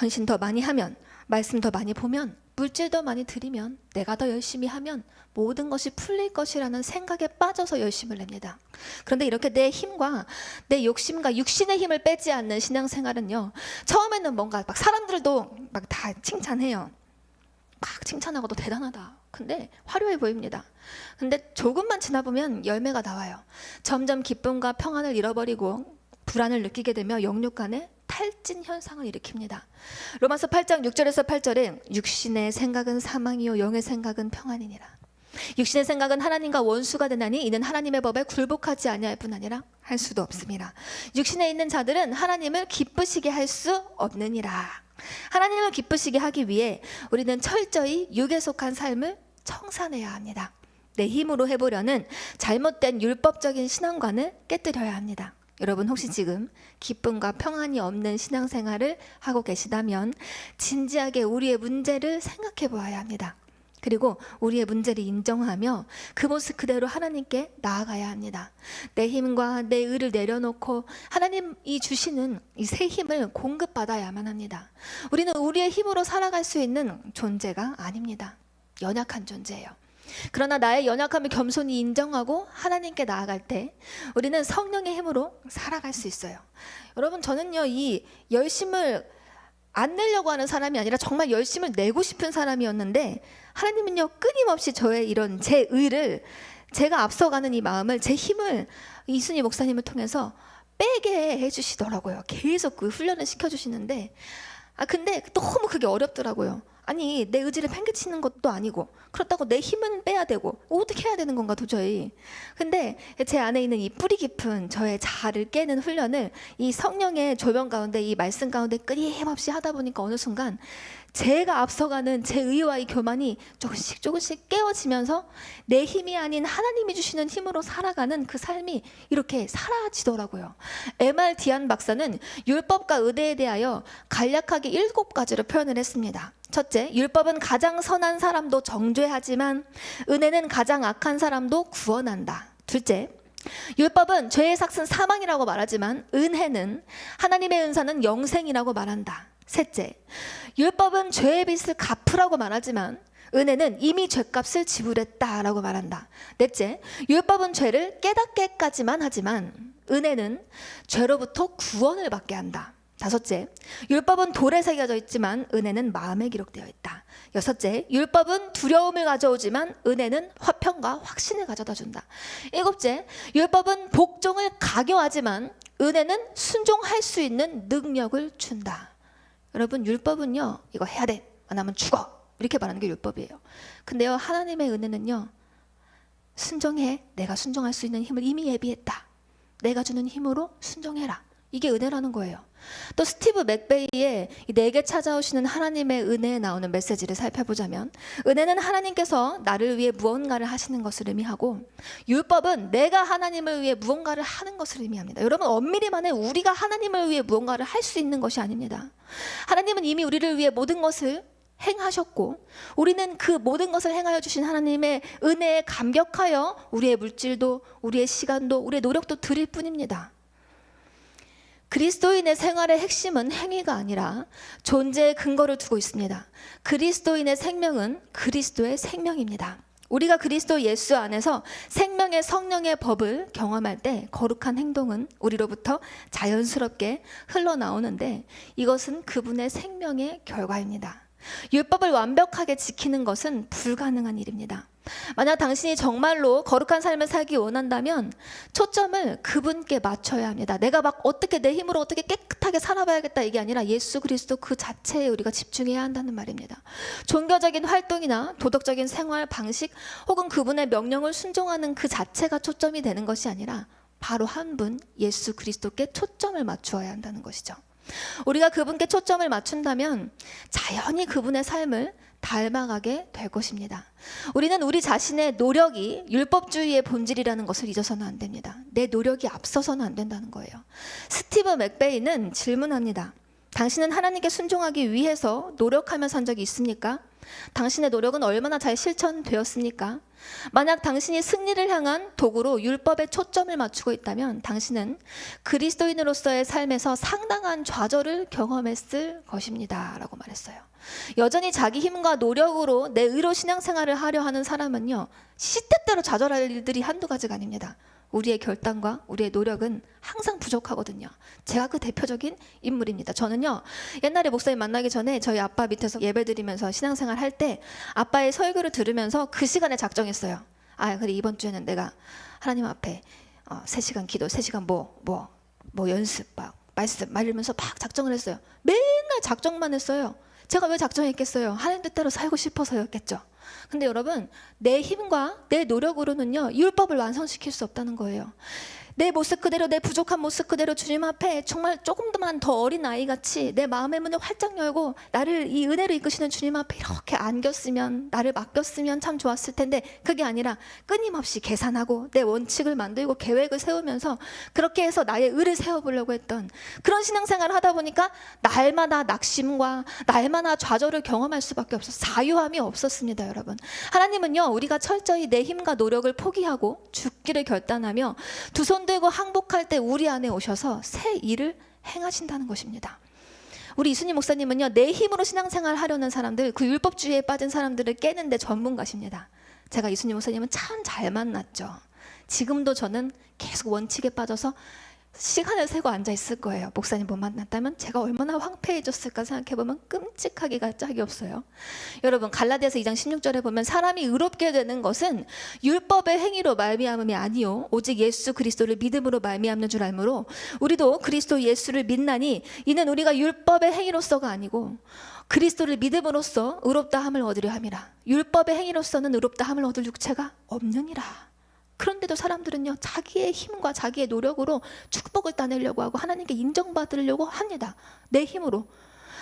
헌신 더 많이 하면, 말씀 더 많이 보면, 물질 더 많이 드리면, 내가 더 열심히 하면 모든 것이 풀릴 것이라는 생각에 빠져서 열심을 냅니다. 그런데 이렇게 내 힘과 내 욕심과 육신의 힘을 빼지 않는 신앙생활은요 처음에는 뭔가 막 사람들도 막 다 칭찬해요. 막 칭찬하고도 대단하다. 근데 화려해 보입니다. 근데 조금만 지나보면 열매가 나와요. 점점 기쁨과 평안을 잃어버리고 불안을 느끼게 되며 영육간에 탈진 현상을 일으킵니다. 로마서 8장 6절에서 8절에 육신의 생각은 사망이요 영의 생각은 평안이니라. 육신의 생각은 하나님과 원수가 되나니 이는 하나님의 법에 굴복하지 아니할 뿐 아니라 할 수도 없습니다. 육신에 있는 자들은 하나님을 기쁘시게 할 수 없느니라. 하나님을 기쁘시게 하기 위해 우리는 철저히 육에 속한 삶을 청산해야 합니다. 내 힘으로 해보려는 잘못된 율법적인 신앙관을 깨뜨려야 합니다. 여러분 혹시 지금 기쁨과 평안이 없는 신앙생활을 하고 계시다면 진지하게 우리의 문제를 생각해 보아야 합니다. 그리고 우리의 문제를 인정하며 그 모습 그대로 하나님께 나아가야 합니다. 내 힘과 내 의를 내려놓고 하나님이 주시는 이 새 힘을 공급받아야만 합니다. 우리는 우리의 힘으로 살아갈 수 있는 존재가 아닙니다. 연약한 존재예요. 그러나 나의 연약함을 겸손히 인정하고 하나님께 나아갈 때 우리는 성령의 힘으로 살아갈 수 있어요. 여러분 저는요 이 열심을 안 내려고 하는 사람이 아니라 정말 열심을 내고 싶은 사람이었는데, 하나님은요 끊임없이 저의 이런 제 의를, 제가 앞서가는 이 마음을, 제 힘을 이순희 목사님을 통해서 빼게 해주시더라고요. 계속 그 훈련을 시켜주시는데, 근데 너무 그게 어렵더라고요. 아니, 내 의지를 팽개치는 것도 아니고, 그렇다고 내 힘은 빼야 되고, 어떻게 해야 되는 건가 도저히. 근데 제 안에 있는 이 뿌리 깊은 저의 자아를 깨는 훈련을 이 성령의 조명 가운데, 이 말씀 가운데 끊임없이 하다 보니까 어느 순간 제가 앞서가는 제 의와 이 교만이 조금씩 조금씩 깨어지면서 내 힘이 아닌 하나님이 주시는 힘으로 살아가는 그 삶이 이렇게 사라지더라고요. 에말 디안 박사는 율법과 의대에 대하여 간략하게 7가지로 표현을 했습니다. 첫째, 율법은 가장 선한 사람도 정죄하지만 은혜는 가장 악한 사람도 구원한다. 둘째, 율법은 죄의 삭은 사망이라고 말하지만 은혜는, 하나님의 은사는 영생이라고 말한다. 셋째, 율법은 죄의 빚을 갚으라고 말하지만 은혜는 이미 죄값을 지불했다라고 말한다. 넷째, 율법은 죄를 깨닫게까지만 하지만 은혜는 죄로부터 구원을 받게 한다. 다섯째, 율법은 돌에 새겨져 있지만 은혜는 마음에 기록되어 있다. 여섯째, 율법은 두려움을 가져오지만 은혜는 화평과 확신을 가져다 준다. 일곱째, 율법은 복종을 강요하지만 은혜는 순종할 수 있는 능력을 준다. 여러분, 율법은요, 이거 해야 돼, 안 하면 죽어, 이렇게 말하는 게 율법이에요. 근데요, 하나님의 은혜는요, 순종해, 내가 순종할 수 있는 힘을 이미 예비했다, 내가 주는 힘으로 순종해라, 이게 은혜라는 거예요. 또 스티브 맥베이의 내게 찾아오시는 하나님의 은혜에 나오는 메시지를 살펴보자면, 은혜는 하나님께서 나를 위해 무언가를 하시는 것을 의미하고, 율법은 내가 하나님을 위해 무언가를 하는 것을 의미합니다. 여러분, 엄밀히 말해 우리가 하나님을 위해 무언가를 할 수 있는 것이 아닙니다. 하나님은 이미 우리를 위해 모든 것을 행하셨고, 우리는 그 모든 것을 행하여 주신 하나님의 은혜에 감격하여 우리의 물질도, 우리의 시간도, 우리의 노력도 드릴 뿐입니다. 그리스도인의 생활의 핵심은 행위가 아니라 존재의 근거를 두고 있습니다. 그리스도인의 생명은 그리스도의 생명입니다. 우리가 그리스도 예수 안에서 생명의 성령의 법을 경험할 때 거룩한 행동은 우리로부터 자연스럽게 흘러나오는데, 이것은 그분의 생명의 결과입니다. 율법을 완벽하게 지키는 것은 불가능한 일입니다. 만약 당신이 정말로 거룩한 삶을 살기 원한다면 초점을 그분께 맞춰야 합니다. 내가 막 어떻게 내 힘으로 어떻게 깨끗하게 살아봐야겠다, 이게 아니라 예수 그리스도 그 자체에 우리가 집중해야 한다는 말입니다. 종교적인 활동이나 도덕적인 생활 방식 혹은 그분의 명령을 순종하는 그 자체가 초점이 되는 것이 아니라 바로 한 분, 예수 그리스도께 초점을 맞추어야 한다는 것이죠. 우리가 그분께 초점을 맞춘다면 자연히 그분의 삶을 닮아가게 될 것입니다. 우리는 우리 자신의 노력이 율법주의의 본질이라는 것을 잊어서는 안 됩니다. 내 노력이 앞서서는 안 된다는 거예요. 스티브 맥베이는 질문합니다. 당신은 하나님께 순종하기 위해서 노력하며 산 적이 있습니까? 당신의 노력은 얼마나 잘 실천되었습니까? 만약 당신이 승리를 향한 도구로 율법에 초점을 맞추고 있다면 당신은 그리스도인으로서의 삶에서 상당한 좌절을 경험했을 것입니다 라고 말했어요. 여전히 자기 힘과 노력으로 내 의로 신앙생활을 하려 하는 사람은요, 시때때로 좌절할 일들이 한두 가지가 아닙니다. 우리의 결단과 우리의 노력은 항상 부족하거든요. 제가 그 대표적인 인물입니다. 저는요, 옛날에 목사님 만나기 전에 저희 아빠 밑에서 예배드리면서 신앙생활 할 때 아빠의 설교를 들으면서 그 시간에 작정했어요. 그래, 이번 주에는 내가 하나님 앞에 3시간 기도, 3시간 연습, 말씀 이러면서 막 작정을 했어요. 맨날 작정만 했어요. 제가 왜 작정했겠어요? 하나님 뜻대로 살고 싶어서였겠죠. 근데 여러분, 내 힘과 내 노력으로는요, 율법을 완성시킬 수 없다는 거예요. 내 모습 그대로, 내 부족한 모습 그대로 주님 앞에 정말 조금만 더 어린 아이같이 내 마음의 문을 활짝 열고 나를 이 은혜로 이끄시는 주님 앞에 이렇게 안겼으면, 나를 맡겼으면 참 좋았을 텐데, 그게 아니라 끊임없이 계산하고 내 원칙을 만들고 계획을 세우면서 그렇게 해서 나의 의를 세워보려고 했던 그런 신앙생활을 하다 보니까 날마다 낙심과 날마다 좌절을 경험할 수밖에 없어서 자유함이 없었습니다. 여러분, 하나님은요, 우리가 철저히 내 힘과 노력을 포기하고 죽기를 결단하며 두 손 들고 항복할 때 우리 안에 오셔서 새 일을 행하신다는 것입니다. 우리 이순희 목사님은요, 내 힘으로 신앙생활 하려는 사람들, 그 율법주의에 빠진 사람들을 깨는 데 전문가십니다. 제가 이순희 목사님은 참 잘 만났죠. 지금도 저는 계속 원칙에 빠져서 시간을 세고 앉아 있을 거예요. 목사님 못 만났다면 제가 얼마나 황폐해졌을까 생각해보면 끔찍하기가 짝이 없어요. 여러분, 갈라디아서 2장 16절에 보면 사람이 의롭게 되는 것은 율법의 행위로 말미암음이 아니요 오직 예수 그리스도를 믿음으로 말미암는 줄 알므로 우리도 그리스도 예수를 믿나니 이는 우리가 율법의 행위로서가 아니고 그리스도를 믿음으로써 의롭다 함을 얻으려 함이라. 율법의 행위로서는 의롭다 함을 얻을 육체가 없느니라. 그런데도 사람들은요, 자기의 힘과 자기의 노력으로 축복을 따내려고 하고 하나님께 인정받으려고 합니다. 내 힘으로.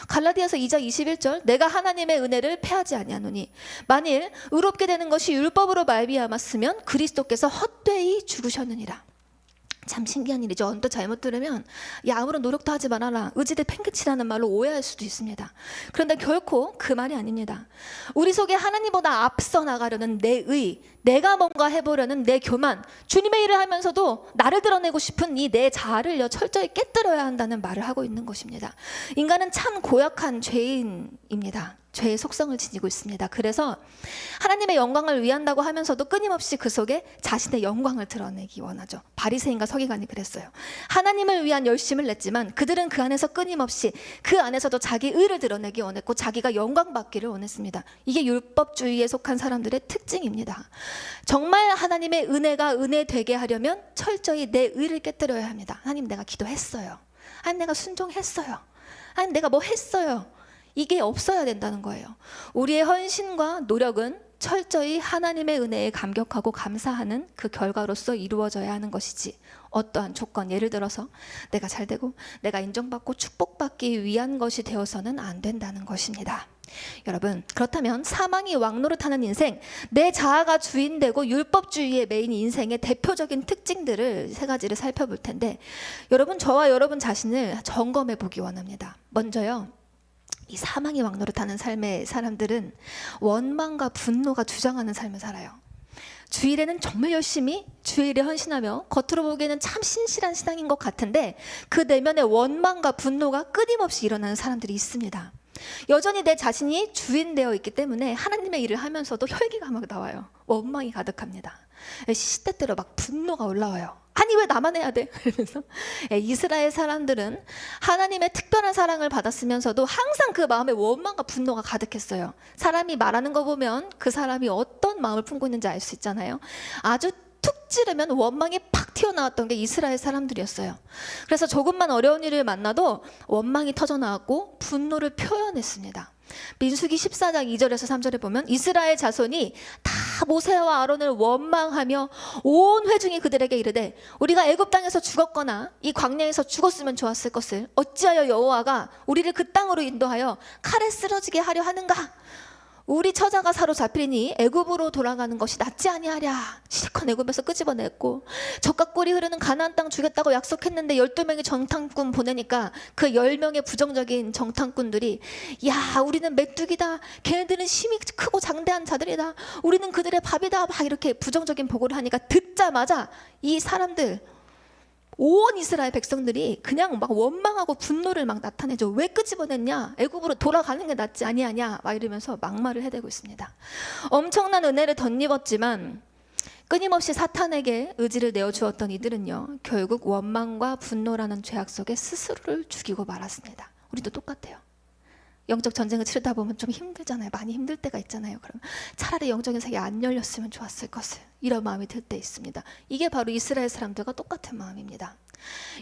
갈라디아서 2장 21절, 내가 하나님의 은혜를 패하지 아니하노니 만일 의롭게 되는 것이 율법으로 말미암았으면 그리스도께서 헛되이 죽으셨느니라. 참 신기한 일이죠. 언뜻 잘못 들으면 야, 아무런 노력도 하지 말아라, 의지대 팽개치라는 말로 오해할 수도 있습니다. 그런데 결코 그 말이 아닙니다. 우리 속에 하나님보다 앞서 나가려는 내 의, 내가 뭔가 해보려는 내 교만, 주님의 일을 하면서도 나를 드러내고 싶은 이 내 자아를 철저히 깨뜨려야 한다는 말을 하고 있는 것입니다. 인간은 참 고약한 죄인입니다. 죄의 속성을 지니고 있습니다. 그래서 하나님의 영광을 위한다고 하면서도 끊임없이 그 속에 자신의 영광을 드러내기 원하죠. 바리새인과 서기관이 그랬어요. 하나님을 위한 열심을 냈지만 그들은 그 안에서 끊임없이 그 안에서도 자기 의를 드러내기 원했고 자기가 영광받기를 원했습니다. 이게 율법주의에 속한 사람들의 특징입니다. 정말 하나님의 은혜가 은혜 되게 하려면 철저히 내 의를 깨뜨려야 합니다. 하나님, 내가 기도했어요. 하나님, 내가 순종했어요. 하나님, 내가 뭐 했어요. 이게 없어야 된다는 거예요. 우리의 헌신과 노력은 철저히 하나님의 은혜에 감격하고 감사하는 그 결과로서 이루어져야 하는 것이지, 어떠한 조건, 예를 들어서 내가 잘되고 내가 인정받고 축복받기 위한 것이 되어서는 안 된다는 것입니다. 여러분, 그렇다면 사망이 왕노릇하는 인생, 내 자아가 주인되고 율법주의에 매인 인생의 대표적인 특징들을 세 가지를 살펴볼 텐데, 여러분, 저와 여러분 자신을 점검해 보기 원합니다. 먼저요, 이 사망이 왕노릇하는 삶의 사람들은 원망과 분노가 주장하는 삶을 살아요. 주일에는 정말 열심히 주일에 헌신하며 겉으로 보기에는 참 신실한 신앙인 것 같은데 그 내면에 원망과 분노가 끊임없이 일어나는 사람들이 있습니다. 여전히 내 자신이 주인되어 있기 때문에 하나님의 일을 하면서도 혈기가 막 나와요. 원망이 가득합니다. 시시때때로 막 분노가 올라와요. 아니, 왜 나만 해야 돼? 이러면서. 이스라엘 사람들은 하나님의 특별한 사랑을 받았으면서도 항상 그 마음에 원망과 분노가 가득했어요. 사람이 말하는 거 보면 그 사람이 어떤 마음을 품고 있는지 알 수 있잖아요. 아주 툭 찌르면 원망이 팍 튀어나왔던 게 이스라엘 사람들이었어요. 그래서 조금만 어려운 일을 만나도 원망이 터져나왔고 분노를 표현했습니다. 민수기 14장 2절에서 3절에 보면 이스라엘 자손이 다 모세와 아론을 원망하며 온 회중이 그들에게 이르되 우리가 애굽 땅에서 죽었거나 이 광야에서 죽었으면 좋았을 것을 어찌하여 여호와가 우리를 그 땅으로 인도하여 칼에 쓰러지게 하려 하는가? 우리 처자가 사로잡히니 애굽으로 돌아가는 것이 낫지 아니하랴. 실컷 애굽에서 끄집어냈고 젖과 꿀이 흐르는 가나안 땅 주겠다고 약속했는데 12명의 정탐꾼 보내니까 그 10명의 부정적인 정탐꾼들이 야, 우리는 메뚜기다, 걔네들은 힘이 크고 장대한 자들이다, 우리는 그들의 밥이다, 막 이렇게 부정적인 보고를 하니까 듣자마자 이 사람들, 온 이스라엘 백성들이 그냥 막 원망하고 분노를 막 나타내죠. 왜 끄집어냈냐? 애굽으로 돌아가는 게 낫지 아니하냐? 막 이러면서 막말을 해대고 있습니다. 엄청난 은혜를 덧입었지만 끊임없이 사탄에게 의지를 내어주었던 이들은요, 결국 원망과 분노라는 죄악 속에 스스로를 죽이고 말았습니다. 우리도 똑같아요. 영적 전쟁을 치르다 보면 좀 힘들잖아요. 많이 힘들 때가 있잖아요. 그럼 차라리 영적인 세계 안 열렸으면 좋았을 것을, 이런 마음이 들 때 있습니다. 이게 바로 이스라엘 사람들과 똑같은 마음입니다.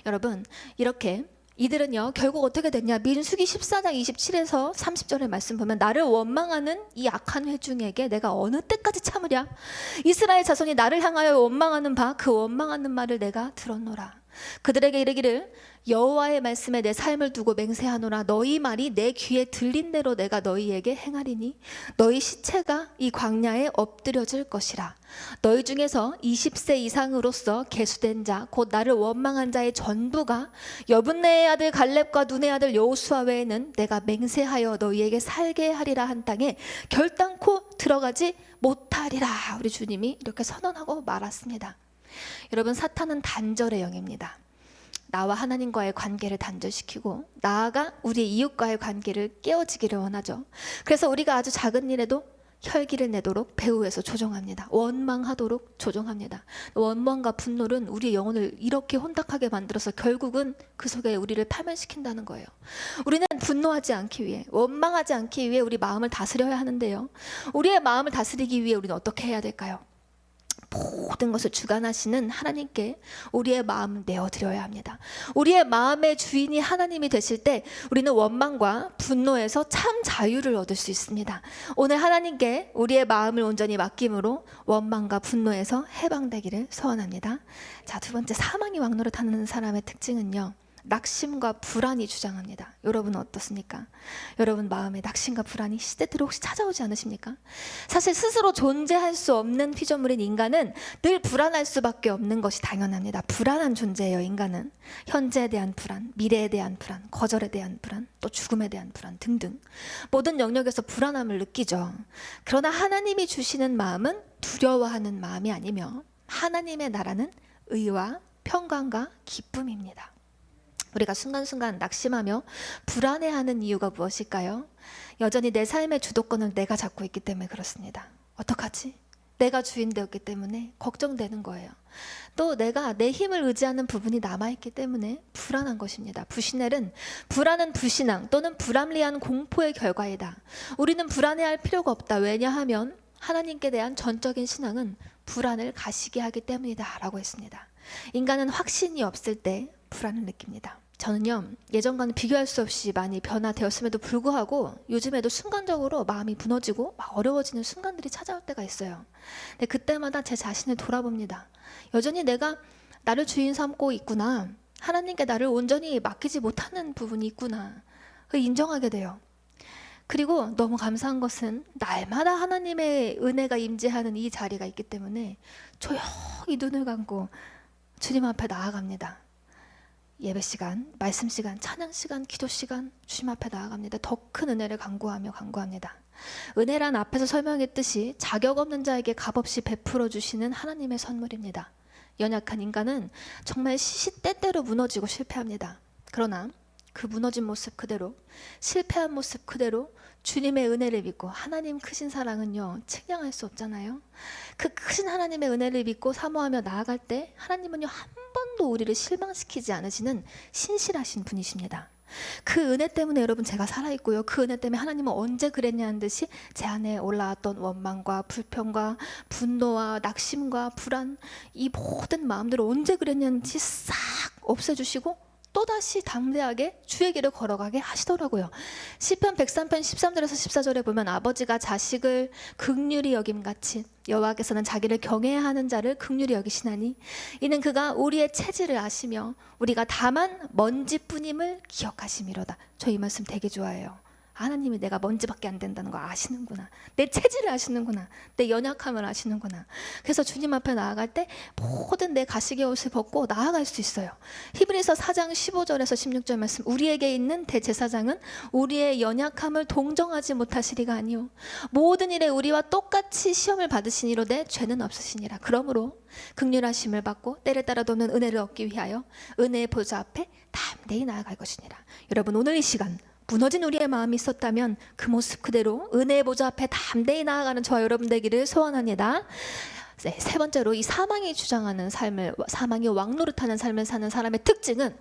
여러분, 이렇게 이들은요, 결국 어떻게 됐냐? 민수기 14장 27에서 30절의 말씀 보면 나를 원망하는 이 악한 회중에게 내가 어느 때까지 참으랴? 이스라엘 자손이 나를 향하여 원망하는 바 그 원망하는 말을 내가 들었노라. 그들에게 이르기를 여호와의 말씀에 내 삶을 두고 맹세하노라. 너희 말이 내 귀에 들린 대로 내가 너희에게 행하리니 너희 시체가 이 광야에 엎드려질 것이라. 너희 중에서 20세 이상으로서 계수된 자 곧 나를 원망한 자의 전부가 여분네의 아들 갈렙과 눈의 아들 여호수아 외에는 내가 맹세하여 너희에게 살게 하리라 한 땅에 결단코 들어가지 못하리라. 우리 주님이 이렇게 선언하고 말았습니다. 여러분, 사탄은 단절의 영입니다. 나와 하나님과의 관계를 단절시키고 나아가 우리의 이웃과의 관계를 깨어지기를 원하죠. 그래서 우리가 아주 작은 일에도 혈기를 내도록 배후에서 조종합니다. 원망하도록 조종합니다. 원망과 분노는 우리의 영혼을 이렇게 혼탁하게 만들어서 결국은 그 속에 우리를 파멸시킨다는 거예요. 우리는 분노하지 않기 위해, 원망하지 않기 위해 우리 마음을 다스려야 하는데요. 우리의 마음을 다스리기 위해 우리는 어떻게 해야 될까요? 모든 것을 주관하시는 하나님께 우리의 마음을 내어드려야 합니다. 우리의 마음의 주인이 하나님이 되실 때 우리는 원망과 분노에서 참 자유를 얻을 수 있습니다. 오늘 하나님께 우리의 마음을 온전히 맡김으로 원망과 분노에서 해방되기를 소원합니다. 자, 두 번째, 사망이 왕노릇하는 사람의 특징은요, 낙심과 불안이 주장합니다. 여러분은 어떻습니까? 여러분 마음에 낙심과 불안이 시대대로 혹시 찾아오지 않으십니까? 사실 스스로 존재할 수 없는 피조물인 인간은 늘 불안할 수밖에 없는 것이 당연합니다. 불안한 존재예요, 인간은. 현재에 대한 불안, 미래에 대한 불안, 거절에 대한 불안, 또 죽음에 대한 불안 등등 모든 영역에서 불안함을 느끼죠. 그러나 하나님이 주시는 마음은 두려워하는 마음이 아니며 하나님의 나라는 의와 평강과 기쁨입니다. 우리가 순간순간 낙심하며 불안해하는 이유가 무엇일까요? 여전히 내 삶의 주도권을 내가 잡고 있기 때문에 그렇습니다. 어떡하지? 내가 주인 되었기 때문에 걱정되는 거예요. 또 내가 내 힘을 의지하는 부분이 남아있기 때문에 불안한 것입니다. 불안은 불신앙 또는 불합리한 공포의 결과이다. 우리는 불안해할 필요가 없다. 왜냐하면 하나님께 대한 전적인 신앙은 불안을 가시게 하기 때문이다 라고 했습니다. 인간은 확신이 없을 때 불안을 느낍니다. 저는요, 예전과는 비교할 수 없이 많이 변화되었음에도 불구하고 요즘에도 순간적으로 마음이 무너지고 막 어려워지는 순간들이 찾아올 때가 있어요. 근데 그때마다 제 자신을 돌아봅니다. 여전히 내가 나를 주인 삼고 있구나, 하나님께 나를 온전히 맡기지 못하는 부분이 있구나, 인정하게 돼요. 그리고 너무 감사한 것은 날마다 하나님의 은혜가 임재하는 이 자리가 있기 때문에 조용히 눈을 감고 주님 앞에 나아갑니다. 예배 시간, 말씀 시간, 찬양 시간, 기도 시간 주님 앞에 나아갑니다. 더 큰 은혜를 간구합니다. 은혜란 앞에서 설명했듯이 자격 없는 자에게 값없이 베풀어 주시는 하나님의 선물입니다. 연약한 인간은 정말 시시때때로 무너지고 실패합니다. 그러나 그 무너진 모습 그대로, 실패한 모습 그대로 주님의 은혜를 믿고, 하나님 크신 사랑은요, 측량할 수 없잖아요. 그 크신 하나님의 은혜를 믿고 사모하며 나아갈 때 하나님은요, 한 번도 우리를 실망시키지 않으시는 신실하신 분이십니다. 그 은혜 때문에 여러분 제가 살아있고요, 그 은혜 때문에 하나님은 언제 그랬냐는 듯이 제 안에 올라왔던 원망과 불평과 분노와 낙심과 불안, 이 모든 마음들을 언제 그랬냐는 듯이 싹 없애주시고 또다시 담대하게 주의 길을 걸어가게 하시더라고요. 시편 103편 13절에서 14절에 보면 아버지가 자식을 긍휼히 여김같이 여호와께서는 자기를 경외해야 하는 자를 긍휼히 여기시나니 이는 그가 우리의 체질을 아시며 우리가 다만 먼지뿐임을 기억하심이로다. 저 이 말씀 되게 좋아해요. 하나님이 내가 먼지밖에 안 된다는 거 아시는구나. 내 체질을 아시는구나. 내 연약함을 아시는구나. 그래서 주님 앞에 나아갈 때 모든 내 가시게 옷을 벗고 나아갈 수 있어요. 히브리서 4장 15절에서 16절 말씀, 우리에게 있는 대제사장은 우리의 연약함을 동정하지 못하시리가 아니요 모든 일에 우리와 똑같이 시험을 받으시니로되 죄는 없으시니라. 그러므로 긍휼하심을 받고 때를 따라 돕는 은혜를 얻기 위하여 은혜의 보좌 앞에 담대히 나아갈 것이니라. 여러분, 오늘 이 시간 무너진 우리의 마음이 있었다면 그 모습 그대로 은혜의 보좌 앞에 담대히 나아가는 저와 여러분 되기를 소원합니다. 네, 세 번째로 이 사망이 주장하는 삶을, 사망이 왕노릇하는 삶을 사는 사람의 특징은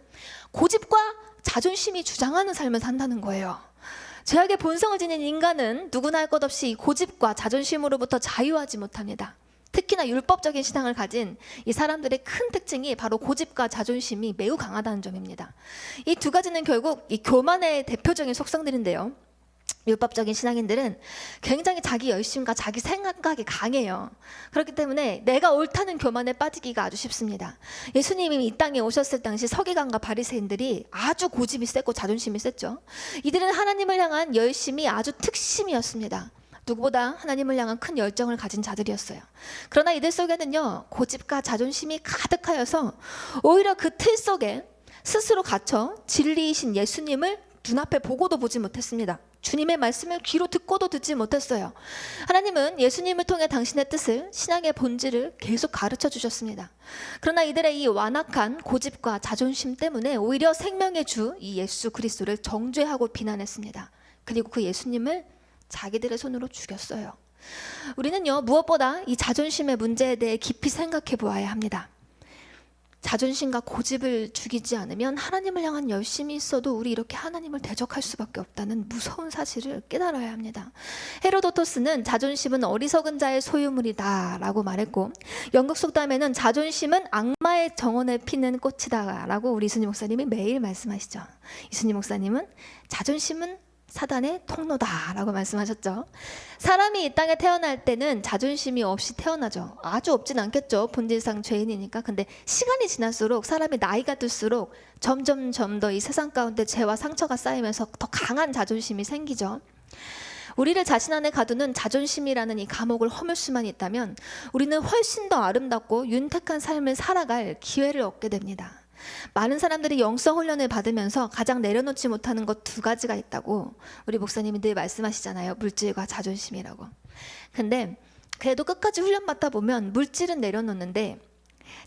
고집과 자존심이 주장하는 삶을 산다는 거예요. 죄악의 본성을 지닌 인간은 누구나 할 것 없이 이 고집과 자존심으로부터 자유하지 못합니다. 특히나 율법적인 신앙을 가진 이 사람들의 큰 특징이 바로 고집과 자존심이 매우 강하다는 점입니다. 이 두 가지는 결국 이 교만의 대표적인 속성들인데요. 율법적인 신앙인들은 굉장히 자기 열심과 자기 생각이 강해요. 그렇기 때문에 내가 옳다는 교만에 빠지기가 아주 쉽습니다. 예수님이 이 땅에 오셨을 당시 서기관과 바리새인들이 아주 고집이 세고 자존심이 셌죠. 이들은 하나님을 향한 열심이 아주 특심이었습니다. 누구보다 하나님을 향한 큰 열정을 가진 자들이었어요. 그러나 이들 속에는요, 고집과 자존심이 가득하여서 오히려 그 틀 속에 스스로 갇혀 진리이신 예수님을 눈앞에 보고도 보지 못했습니다. 주님의 말씀을 귀로 듣고도 듣지 못했어요. 하나님은 예수님을 통해 당신의 뜻을, 신앙의 본질을 계속 가르쳐 주셨습니다. 그러나 이들의 이 완악한 고집과 자존심 때문에 오히려 생명의 주 이 예수 그리스도를 정죄하고 비난했습니다. 그리고 그 예수님을 자기들의 손으로 죽였어요. 우리는요, 무엇보다 이 자존심의 문제에 대해 깊이 생각해 보아야 합니다. 자존심과 고집을 죽이지 않으면 하나님을 향한 열심이 있어도 우리 이렇게 하나님을 대적할 수밖에 없다는 무서운 사실을 깨달아야 합니다. 헤로도토스는 자존심은 어리석은 자의 소유물이다 라고 말했고, 연극 속담에는 자존심은 악마의 정원에 피는 꽃이다 라고 우리 이순희 목사님이 매일 말씀하시죠. 이순희 목사님은 자존심은 사단의 통로다 라고 말씀하셨죠. 사람이 이 땅에 태어날 때는 자존심이 없이 태어나죠. 아주 없진 않겠죠. 본질상 죄인이니까. 근데 시간이 지날수록, 사람이 나이가 들수록 점점 더 이 세상 가운데 죄와 상처가 쌓이면서 더 강한 자존심이 생기죠. 우리를 자신 안에 가두는 자존심이라는 이 감옥을 허물 수만 있다면 우리는 훨씬 더 아름답고 윤택한 삶을 살아갈 기회를 얻게 됩니다. 많은 사람들이 영성 훈련을 받으면서 가장 내려놓지 못하는 것 두 가지가 있다고 우리 목사님이 늘 말씀하시잖아요. 물질과 자존심이라고. 근데 그래도 끝까지 훈련 받다 보면 물질은 내려놓는데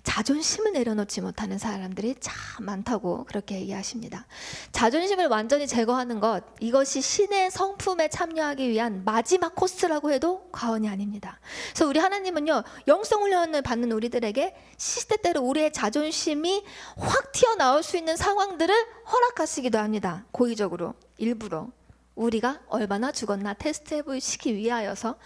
자존심을 내려놓지 못하는 사람들이 참 많다고 그렇게 얘기하십니다. 자존심을 완전히 제거하는 것, 이것이 신의 성품에 참여하기 위한 마지막 코스라고 해도 과언이 아닙니다. 그래서 우리 하나님은요, 영성 훈련을 받는 우리들에게 시대때로 우리의 자존심이 확 튀어나올 수 있는 상황들을 허락하시기도 합니다. 고의적으로, 일부러. 우리가 얼마나 죽었나 테스트해 보시기 위하여서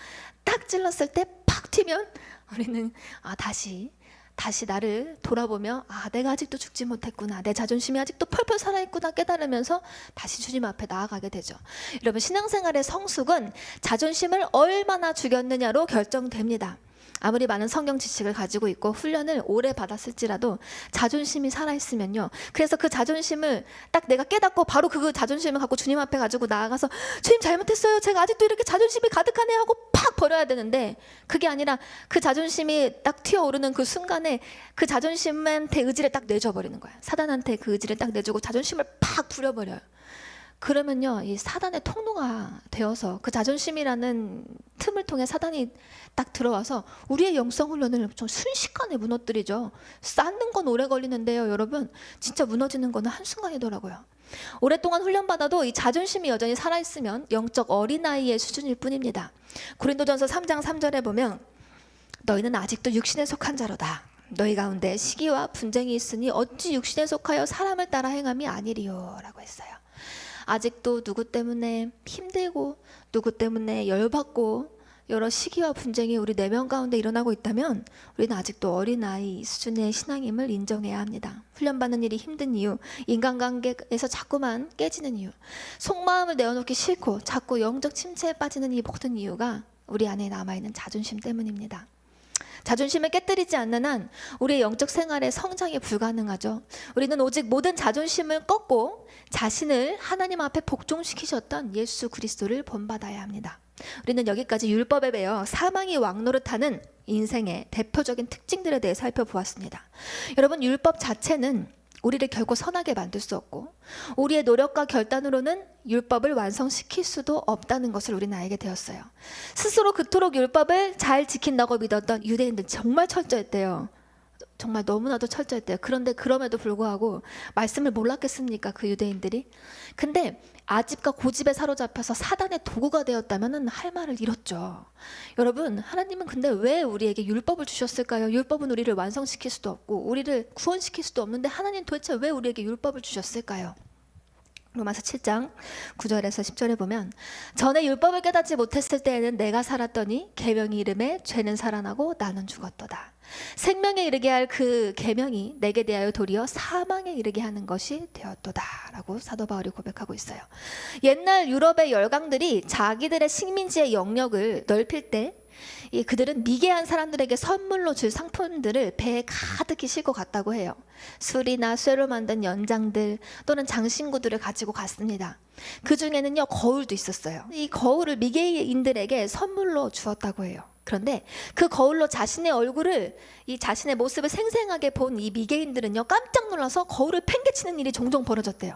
딱 찔렀을 때 팍 튀면 우리는 다시 나를 돌아보며 내가 아직도 죽지 못했구나, 내 자존심이 아직도 펄펄 살아있구나 깨달으면서 다시 주님 앞에 나아가게 되죠. 여러분, 신앙생활의 성숙은 자존심을 얼마나 죽였느냐로 결정됩니다. 아무리 많은 성경 지식을 가지고 있고 훈련을 오래 받았을지라도 자존심이 살아있으면요, 그래서 그 자존심을 딱 내가 깨닫고 바로 그 자존심을 갖고 주님 앞에 가지고 나아가서 주님 잘못했어요, 제가 아직도 이렇게 자존심이 가득하네 하고 팍 버려야 되는데, 그게 아니라 그 자존심이 딱 튀어오르는 그 순간에 그 자존심한테 의지를 딱 내줘버리는 거야. 사단한테 그 의지를 딱 내주고 자존심을 팍 부려버려요. 그러면요, 이 사단의 통로가 되어서 그 자존심이라는 틈을 통해 사단이 딱 들어와서 우리의 영성 훈련을 좀 순식간에 무너뜨리죠. 쌓는 건 오래 걸리는데요, 여러분, 진짜 무너지는 거는 한순간이더라고요. 오랫동안 훈련받아도 이 자존심이 여전히 살아있으면 영적 어린아이의 수준일 뿐입니다. 고린도전서 3장 3절에 보면 너희는 아직도 육신에 속한 자로다. 너희 가운데 시기와 분쟁이 있으니 어찌 육신에 속하여 사람을 따라 행함이 아니리요 라고 했어요. 아직도 누구 때문에 힘들고 누구 때문에 열받고 여러 시기와 분쟁이 우리 내면 가운데 일어나고 있다면 우리는 아직도 어린아이 수준의 신앙임을 인정해야 합니다. 훈련받는 일이 힘든 이유, 인간관계에서 자꾸만 깨지는 이유, 속마음을 내어놓기 싫고 자꾸 영적 침체에 빠지는 이 모든 이유가 우리 안에 남아있는 자존심 때문입니다. 자존심을 깨뜨리지 않는 한 우리의 영적 생활의 성장이 불가능하죠. 우리는 오직 모든 자존심을 꺾고 자신을 하나님 앞에 복종시키셨던 예수 그리스도를 본받아야 합니다. 우리는 여기까지 율법에 매여 사망이 왕노릇하는 인생의 대표적인 특징들에 대해 살펴보았습니다. 여러분, 율법 자체는 우리를 결코 선하게 만들 수 없고 우리의 노력과 결단으로는 율법을 완성시킬 수도 없다는 것을 우리는 알게 되었어요. 스스로 그토록 율법을 잘 지킨다고 믿었던 유대인들 정말 철저했대요. 정말 너무나도 철저했대요. 그런데 그럼에도 불구하고 말씀을 몰랐겠습니까, 그 유대인들이? 근데 아집과 고집에 사로잡혀서 사단의 도구가 되었다면 할 말을 잃었죠. 여러분, 하나님은 근데 왜 우리에게 율법을 주셨을까요? 율법은 우리를 완성시킬 수도 없고 우리를 구원시킬 수도 없는데 하나님 도대체 왜 우리에게 율법을 주셨을까요? 로마서 7장 9절에서 10절에 보면 전에 율법을 깨닫지 못했을 때에는 내가 살았더니 계명이 이름에 죄는 살아나고 나는 죽었도다. 생명에 이르게 할 그 계명이 내게 대하여 도리어 사망에 이르게 하는 것이 되었도다 라고 사도 바울이 고백하고 있어요. 옛날 유럽의 열강들이 자기들의 식민지의 영역을 넓힐 때 그들은 미개한 사람들에게 선물로 줄 상품들을 배에 가득히 싣고 갔다고 해요. 술이나 쇠로 만든 연장들 또는 장신구들을 가지고 갔습니다. 그 중에는요, 거울도 있었어요. 이 거울을 미개인들에게 선물로 주었다고 해요. 그런데 그 거울로 자신의 얼굴을, 이 자신의 모습을 생생하게 본 이 미개인들은요, 깜짝 놀라서 거울을 팽개치는 일이 종종 벌어졌대요.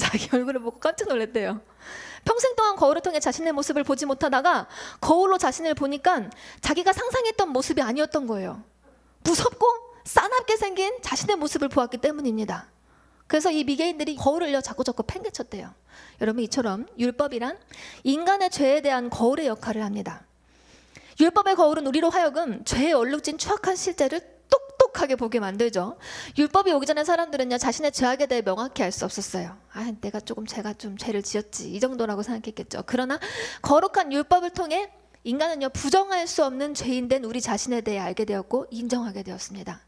자기 얼굴을 보고 깜짝 놀랐대요. 평생 동안 거울을 통해 자신의 모습을 보지 못하다가 거울로 자신을 보니까 자기가 상상했던 모습이 아니었던 거예요. 무섭고 싸납게 생긴 자신의 모습을 보았기 때문입니다. 그래서 이 미개인들이 거울을요 자꾸 팽개쳤대요. 여러분, 이처럼 율법이란 인간의 죄에 대한 거울의 역할을 합니다. 율법의 거울은 우리로 하여금 죄에 얼룩진 추악한 실제를 똑똑하게 보게 만들죠. 율법이 오기 전에 사람들은요 자신의 죄악에 대해 명확히 알 수 없었어요. 제가 좀 죄를 지었지, 이 정도라고 생각했겠죠. 그러나 거룩한 율법을 통해 인간은요 부정할 수 없는 죄인 된 우리 자신에 대해 알게 되었고 인정하게 되었습니다.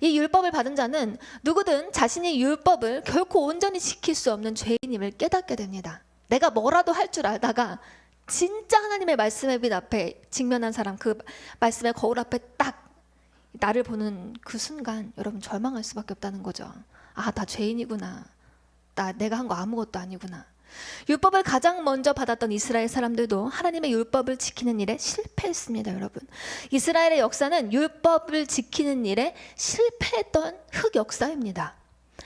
이 율법을 받은 자는 누구든 자신이 율법을 결코 온전히 지킬 수 없는 죄인임을 깨닫게 됩니다. 내가 뭐라도 할 줄 알다가 진짜 하나님의 말씀의 빛 앞에 직면한 사람, 그 말씀의 거울 앞에 딱 나를 보는 그 순간 여러분 절망할 수밖에 없다는 거죠. 나 죄인이구나. 내가 한 거 아무것도 아니구나. 율법을 가장 먼저 받았던 이스라엘 사람들도 하나님의 율법을 지키는 일에 실패했습니다. 여러분, 이스라엘의 역사는 율법을 지키는 일에 실패했던 흑역사입니다.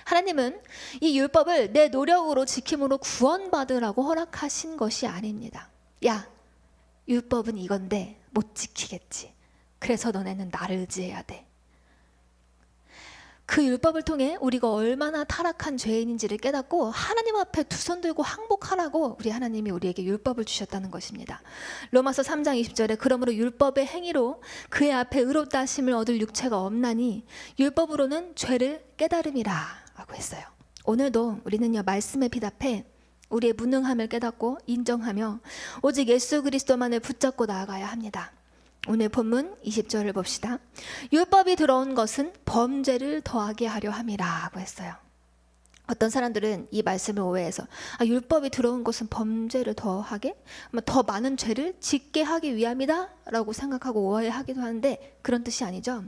하나님은 이 율법을 내 노력으로 지킴으로 구원받으라고 허락하신 것이 아닙니다. 야, 율법은 이건데 못 지키겠지. 그래서 너네는 나를 의지해야 돼. 그 율법을 통해 우리가 얼마나 타락한 죄인인지를 깨닫고 하나님 앞에 두 손 들고 항복하라고 우리 하나님이 우리에게 율법을 주셨다는 것입니다. 로마서 3장 20절에 그러므로 율법의 행위로 그의 앞에 의롭다 하심을 얻을 육체가 없나니 율법으로는 죄를 깨달음이라 라고 했어요. 오늘도 우리는요 말씀의 빛 앞에 우리의 무능함을 깨닫고 인정하며 오직 예수 그리스도만을 붙잡고 나아가야 합니다. 오늘 본문 20절을 봅시다. 율법이 들어온 것은 범죄를 더하게 하려 함이라고 했어요. 어떤 사람들은 이 말씀을 오해해서 율법이 들어온 것은 범죄를 더하게, 더 많은 죄를 짓게 하기 위함이다 라고 생각하고 오해하기도 하는데 그런 뜻이 아니죠.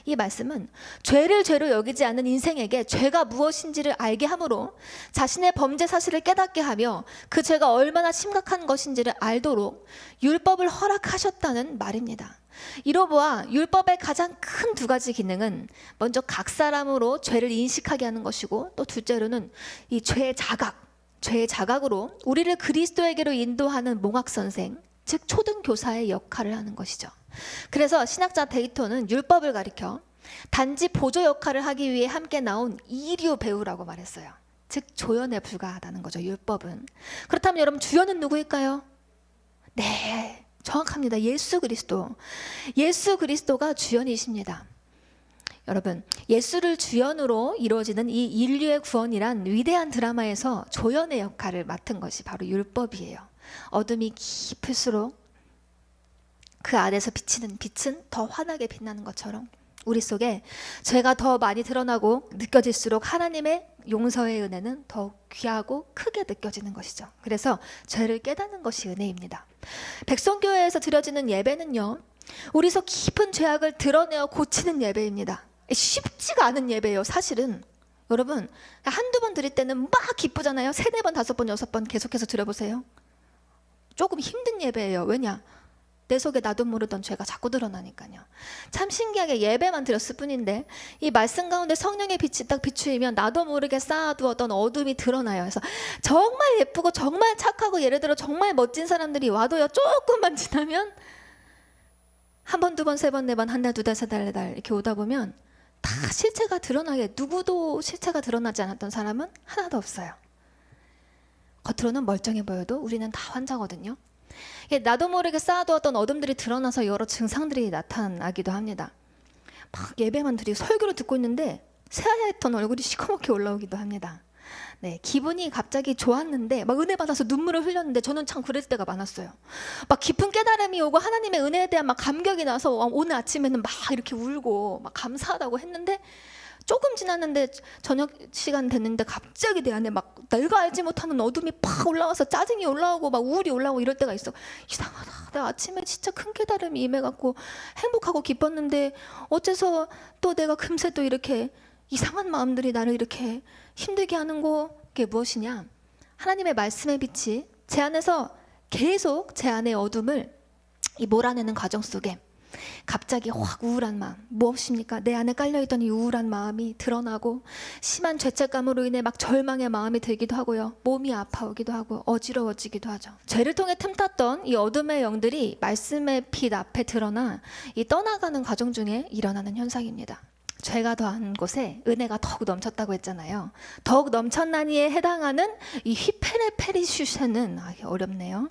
이 말씀은 죄를 죄로 여기지 않는 인생에게 죄가 무엇인지를 알게 함으로 자신의 범죄 사실을 깨닫게 하며 그 죄가 얼마나 심각한 것인지를 알도록 율법을 허락하셨다는 말입니다. 이로 보아 율법의 가장 큰 두 가지 기능은 먼저 각 사람으로 죄를 인식하게 하는 것이고, 또 둘째로는 이 죄의 자각으로 우리를 그리스도에게로 인도하는 몽학선생, 즉 초등교사의 역할을 하는 것이죠. 그래서 신학자 데이턴은 율법을 가리켜 단지 보조 역할을 하기 위해 함께 나온 이류 배우라고 말했어요. 즉 조연에 불과하다는 거죠, 율법은. 그렇다면 여러분, 주연은 누구일까요? 네, 정확합니다. 예수 그리스도. 예수 그리스도가 주연이십니다. 여러분, 예수를 주연으로 이루어지는 이 인류의 구원이란 위대한 드라마에서 조연의 역할을 맡은 것이 바로 율법이에요. 어둠이 깊을수록 그 안에서 비치는 빛은 더 환하게 빛나는 것처럼 우리 속에 죄가 더 많이 드러나고 느껴질수록 하나님의 용서의 은혜는 더욱 귀하고 크게 느껴지는 것이죠. 그래서 죄를 깨닫는 것이 은혜입니다. 백성교회에서 드려지는 예배는요, 우리 속 깊은 죄악을 드러내어 고치는 예배입니다. 쉽지가 않은 예배예요, 사실은. 여러분, 한두 번 드릴 때는 막 기쁘잖아요. 3, 4번, 5번, 6번 계속해서 드려보세요. 조금 힘든 예배예요. 왜냐? 내 속에 나도 모르던 죄가 자꾸 드러나니까요. 참 신기하게 예배만 드렸을 뿐인데 이 말씀 가운데 성령의 빛이 딱 비추이면 나도 모르게 쌓아두었던 어둠이 드러나요. 그래서 정말 예쁘고 정말 착하고 예를 들어 정말 멋진 사람들이 와도요, 조금만 지나면 한 번, 두 번, 세 번, 네 번, 한 달, 두 달, 세 달, 네 달 이렇게 오다 보면 다 실체가 드러나게, 누구도 실체가 드러나지 않았던 사람은 하나도 없어요. 겉으로는 멀쩡해 보여도 우리는 다 환자거든요. 나도 모르게 쌓아두었던 어둠들이 드러나서 여러 증상들이 나타나기도 합니다. 막 예배만 드리고 설교를 듣고 있는데 새하얗던 얼굴이 시커멓게 올라오기도 합니다. 네, 기분이 갑자기 좋았는데 막 은혜 받아서 눈물을 흘렸는데 저는 참 그럴 때가 많았어요. 막 깊은 깨달음이 오고 하나님의 은혜에 대한 막 감격이 나서 오늘 아침에는 막 이렇게 울고 막 감사하다고 했는데 조금 지났는데 저녁 시간 됐는데 갑자기 내 안에 막 내가 알지 못하는 어둠이 팍 올라와서 짜증이 올라오고 막 우울이 올라오고 이럴 때가 있어. 이상하다. 내가 아침에 진짜 큰 깨달음이 임해갖고 행복하고 기뻤는데 어째서 또 내가 금세 또 이렇게 이상한 마음들이 나를 이렇게 힘들게 하는 게 무엇이냐? 하나님의 말씀의 빛이 제 안에서 계속 제 안의 어둠을 몰아내는 과정 속에 갑자기 확 우울한 마음, 무엇입니까? 내 안에 깔려있던 이 우울한 마음이 드러나고 심한 죄책감으로 인해 막 절망의 마음이 들기도 하고요, 몸이 아파오기도 하고 어지러워지기도 하죠. 죄를 통해 틈탔던 이 어둠의 영들이 말씀의 빛 앞에 드러나 이 떠나가는 과정 중에 일어나는 현상입니다. 죄가 더한 곳에 은혜가 더욱 넘쳤다고 했잖아요. 더욱 넘쳤나니에 해당하는 이 휘페네페리슈샤는 어렵네요.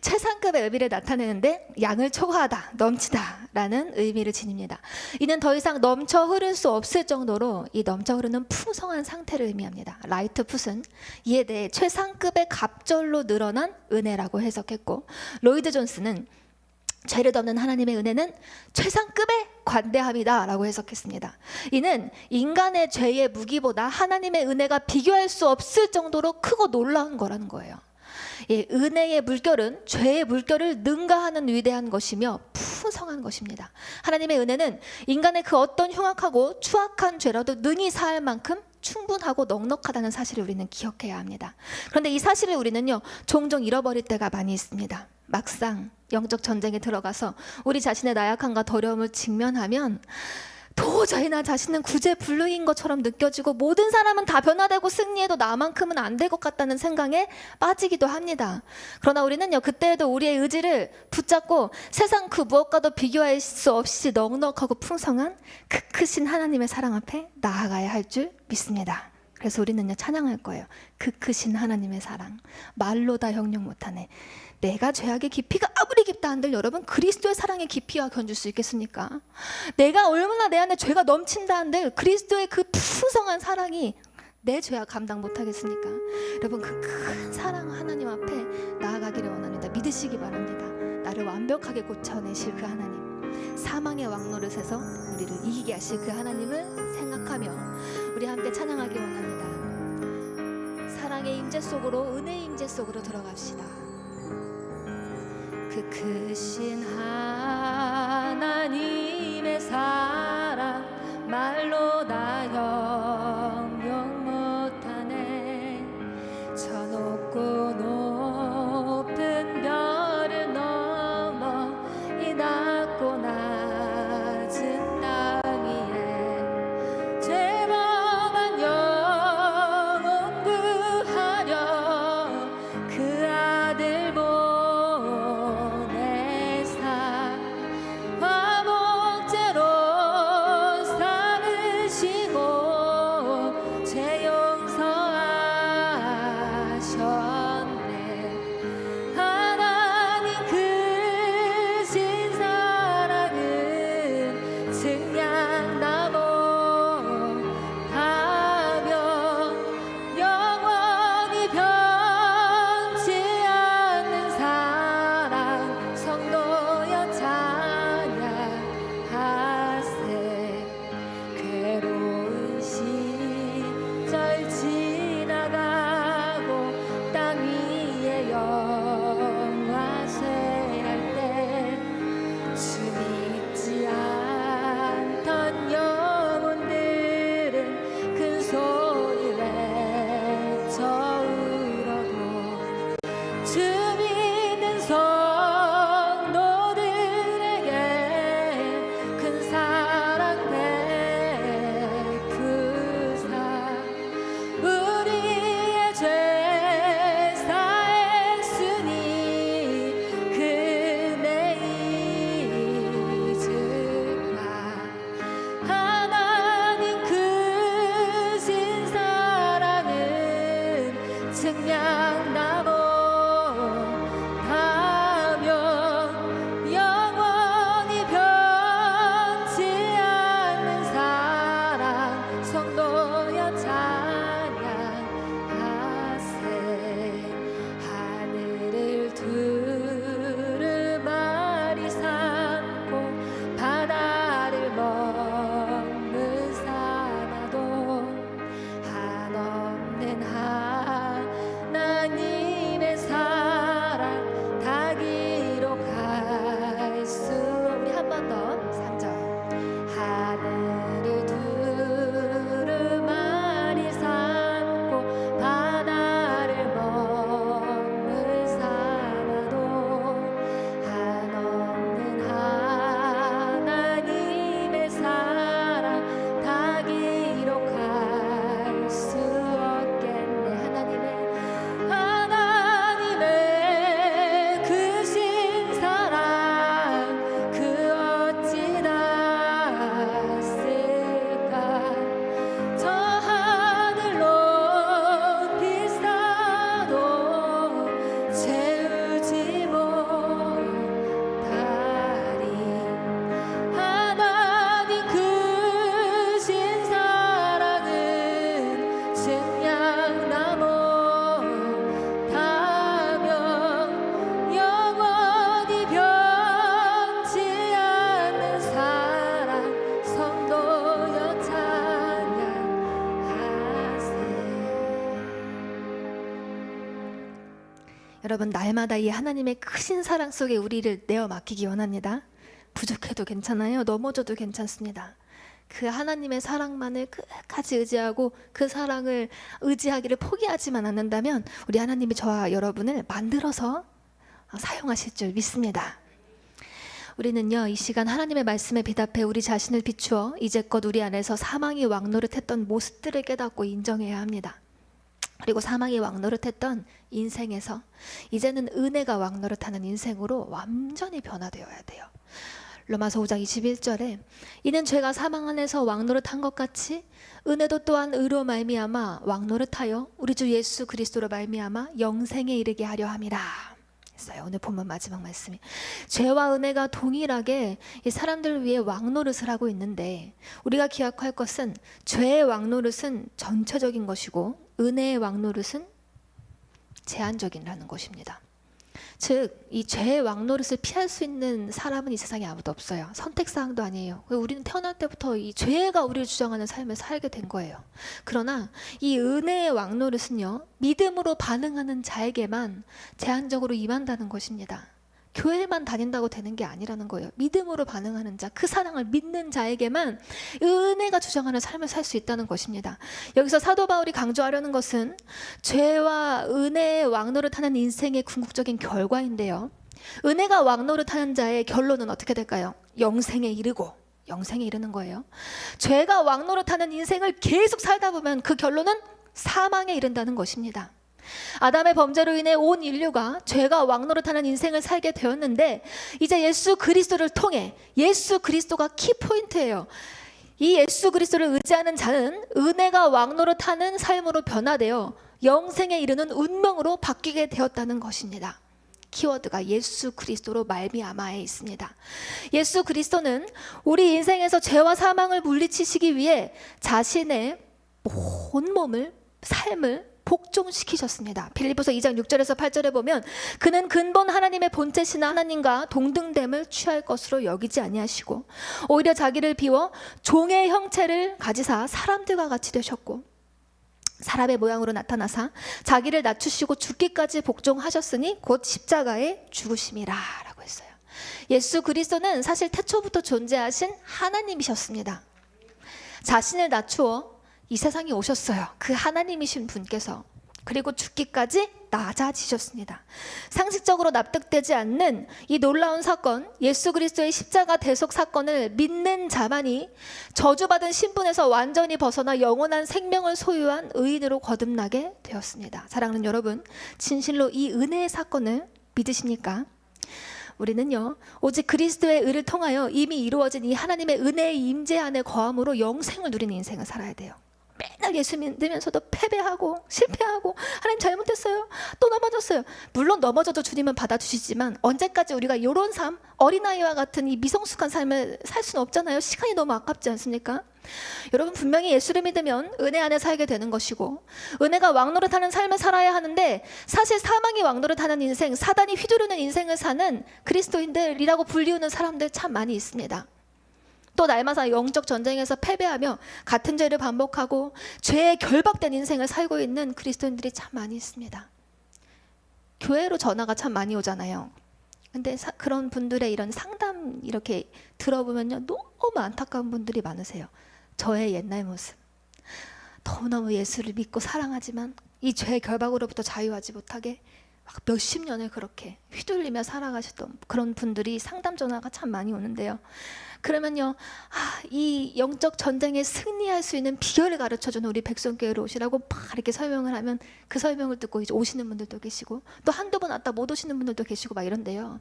최상급의 의미를 나타내는데 양을 초과하다, 넘치다 라는 의미를 지닙니다. 이는 더 이상 넘쳐 흐를 수 없을 정도로 이 넘쳐 흐르는 풍성한 상태를 의미합니다. 라이트 풋은 이에 대해 최상급의 갑절로 늘어난 은혜라고 해석했고, 로이드 존스는 죄를 덮는 하나님의 은혜는 최상급의 관대함이다 라고 해석했습니다. 이는 인간의 죄의 무기보다 하나님의 은혜가 비교할 수 없을 정도로 크고 놀라운 거라는 거예요. 예, 은혜의 물결은 죄의 물결을 능가하는 위대한 것이며 풍성한 것입니다. 하나님의 은혜는 인간의 그 어떤 흉악하고 추악한 죄라도 능히 사할 만큼 충분하고 넉넉하다는 사실을 우리는 기억해야 합니다. 그런데 이 사실을 우리는요, 종종 잃어버릴 때가 많이 있습니다. 막상 영적 전쟁에 들어가서 우리 자신의 나약함과 더러움을 직면하면 도저히 나 자신은 구제불능인 것처럼 느껴지고 모든 사람은 다 변화되고 승리해도 나만큼은 안 될 것 같다는 생각에 빠지기도 합니다. 그러나 우리는요, 그때에도 우리의 의지를 붙잡고 세상 그 무엇과도 비교할 수 없이 넉넉하고 풍성한 그 크신 하나님의 사랑 앞에 나아가야 할 줄 믿습니다. 그래서 우리는요, 찬양할 거예요. 그 크신 하나님의 사랑 말로 다 형용 못하네. 내가 죄악의 깊이가 아무리 깊다 한들 여러분, 그리스도의 사랑의 깊이와 견줄 수 있겠습니까? 내가 얼마나 내 안에 죄가 넘친다 한들 그리스도의 그 풍성한 사랑이 내 죄악 감당 못하겠습니까? 여러분, 그 큰 사랑 하나님 앞에 나아가기를 원합니다. 믿으시기 바랍니다. 나를 완벽하게 고쳐내실 그 하나님, 사망의 왕노릇에서 우리를 이기게 하실 그 하나님을 생각하며 우리 함께 찬양하기 원합니다. 사랑의 임재 속으로, 은혜의 임재 속으로 들어갑시다. 그 크신 하나님의 사랑 말로 다 형용 못하네. 저 높고 높은 별을 넘어 이 낮고 낮은 땅 위에 죄범한 영혼 구하려 그 아들 보내사 여러분, 날마다 이 하나님의 크신 사랑 속에 우리를 내어 맡기기 원합니다. 부족해도 괜찮아요. 넘어져도 괜찮습니다. 그 하나님의 사랑만을 끝까지 의지하고 그 사랑을 의지하기를 포기하지만 않는다면 우리 하나님이 저와 여러분을 만들어서 사용하실 줄 믿습니다. 우리는요, 이 시간 하나님의 말씀에 비답해 우리 자신을 비추어 이제껏 우리 안에서 사망이 왕노릇했던 모습들을 깨닫고 인정해야 합니다. 그리고 사망이 왕노릇했던 인생에서 이제는 은혜가 왕노릇하는 인생으로 완전히 변화되어야 돼요. 로마서 5장 21절에 이는 죄가 사망 안에서 왕노릇한 것 같이 은혜도 또한 의로 말미암아 왕노릇하여 우리 주 예수 그리스도로 말미암아 영생에 이르게 하려 함이라 했어요. 오늘 본문 마지막 말씀이 죄와 은혜가 동일하게 이 사람들을 위해 왕노릇을 하고 있는데, 우리가 기억할 것은 죄의 왕노릇은 전체적인 것이고 은혜의 왕노릇은 제한적이라는 것입니다. 즉, 이 죄의 왕노릇을 피할 수 있는 사람은 이 세상에 아무도 없어요. 선택사항도 아니에요. 우리는 태어날 때부터 이 죄가 우리를 주장하는 삶을 살게 된 거예요. 그러나 이 은혜의 왕노릇은요, 믿음으로 반응하는 자에게만 제한적으로 임한다는 것입니다. 교회만 다닌다고 되는 게 아니라는 거예요. 믿음으로 반응하는 자, 그 사랑을 믿는 자에게만 은혜가 주장하는 삶을 살 수 있다는 것입니다. 여기서 사도 바울이 강조하려는 것은 죄와 은혜의 왕노릇하는 인생의 궁극적인 결과인데요, 은혜가 왕노릇하는 자의 결론은 어떻게 될까요? 영생에 이르고, 영생에 이르는 거예요. 죄가 왕노릇하는 인생을 계속 살다 보면 그 결론은 사망에 이른다는 것입니다. 아담의 범죄로 인해 온 인류가 죄가 왕노릇하는 인생을 살게 되었는데, 이제 예수 그리스도를 통해, 예수 그리스도가 키포인트예요. 이 예수 그리스도를 의지하는 자는 은혜가 왕노릇하는 삶으로 변화되어 영생에 이르는 운명으로 바뀌게 되었다는 것입니다. 키워드가 예수 그리스도로 말미암아에 있습니다. 예수 그리스도는 우리 인생에서 죄와 사망을 물리치시기 위해 자신의 온 몸을, 삶을 복종시키셨습니다. 빌립보서 2장 6절에서 8절에 보면 그는 근본 하나님의 본체신 하나님과 동등됨을 취할 것으로 여기지 아니하시고 오히려 자기를 비워 종의 형체를 가지사 사람들과 같이 되셨고 사람의 모양으로 나타나사 자기를 낮추시고 죽기까지 복종하셨으니 곧 십자가에 죽으심이라 라고 했어요. 예수 그리스도는 사실 태초부터 존재하신 하나님이셨습니다. 자신을 낮추어 이 세상에 오셨어요. 그 하나님이신 분께서. 그리고 죽기까지 낮아지셨습니다. 상식적으로 납득되지 않는 이 놀라운 사건, 예수 그리스도의 십자가 대속 사건을 믿는 자만이 저주받은 신분에서 완전히 벗어나 영원한 생명을 소유한 의인으로 거듭나게 되었습니다. 사랑하는 여러분, 진실로 이 은혜의 사건을 믿으십니까? 우리는요, 오직 그리스도의 의를 통하여 이미 이루어진 이 하나님의 은혜의 임재 안에 거함으로 영생을 누리는 인생을 살아야 돼요. 맨날 예수 믿으면서도 패배하고 실패하고 하나님 잘못했어요, 또 넘어졌어요. 물론 넘어져도 주님은 받아주시지만 언제까지 우리가 이런 삶, 어린아이와 같은 이 미성숙한 삶을 살 수는 없잖아요. 시간이 너무 아깝지 않습니까? 여러분, 분명히 예수를 믿으면 은혜 안에 살게 되는 것이고 은혜가 왕노릇하는 삶을 살아야 하는데, 사실 사망이 왕노릇하는 인생, 사단이 휘두르는 인생을 사는 그리스도인들이라고 불리우는 사람들 참 많이 있습니다. 또 날마다 영적 전쟁에서 패배하며 같은 죄를 반복하고 죄에 결박된 인생을 살고 있는 그리스도인들이 참 많이 있습니다. 교회로 전화가 참 많이 오잖아요. 근데 그런 분들의 이런 상담 이렇게 들어보면요, 너무 안타까운 분들이 많으세요. 저의 옛날 모습, 너무너무 예수를 믿고 사랑하지만 이 죄의 결박으로부터 자유하지 못하게 막 몇십 년을 그렇게 휘둘리며 살아가셨던 그런 분들이 상담 전화가 참 많이 오는데요. 그러면요, 이 영적 전쟁에 승리할 수 있는 비결을 가르쳐주는 우리 백성교회로 오시라고 막 이렇게 설명을 하면 그 설명을 듣고 이제 오시는 분들도 계시고 또 한두 번 왔다 못 오시는 분들도 계시고 막 이런데요.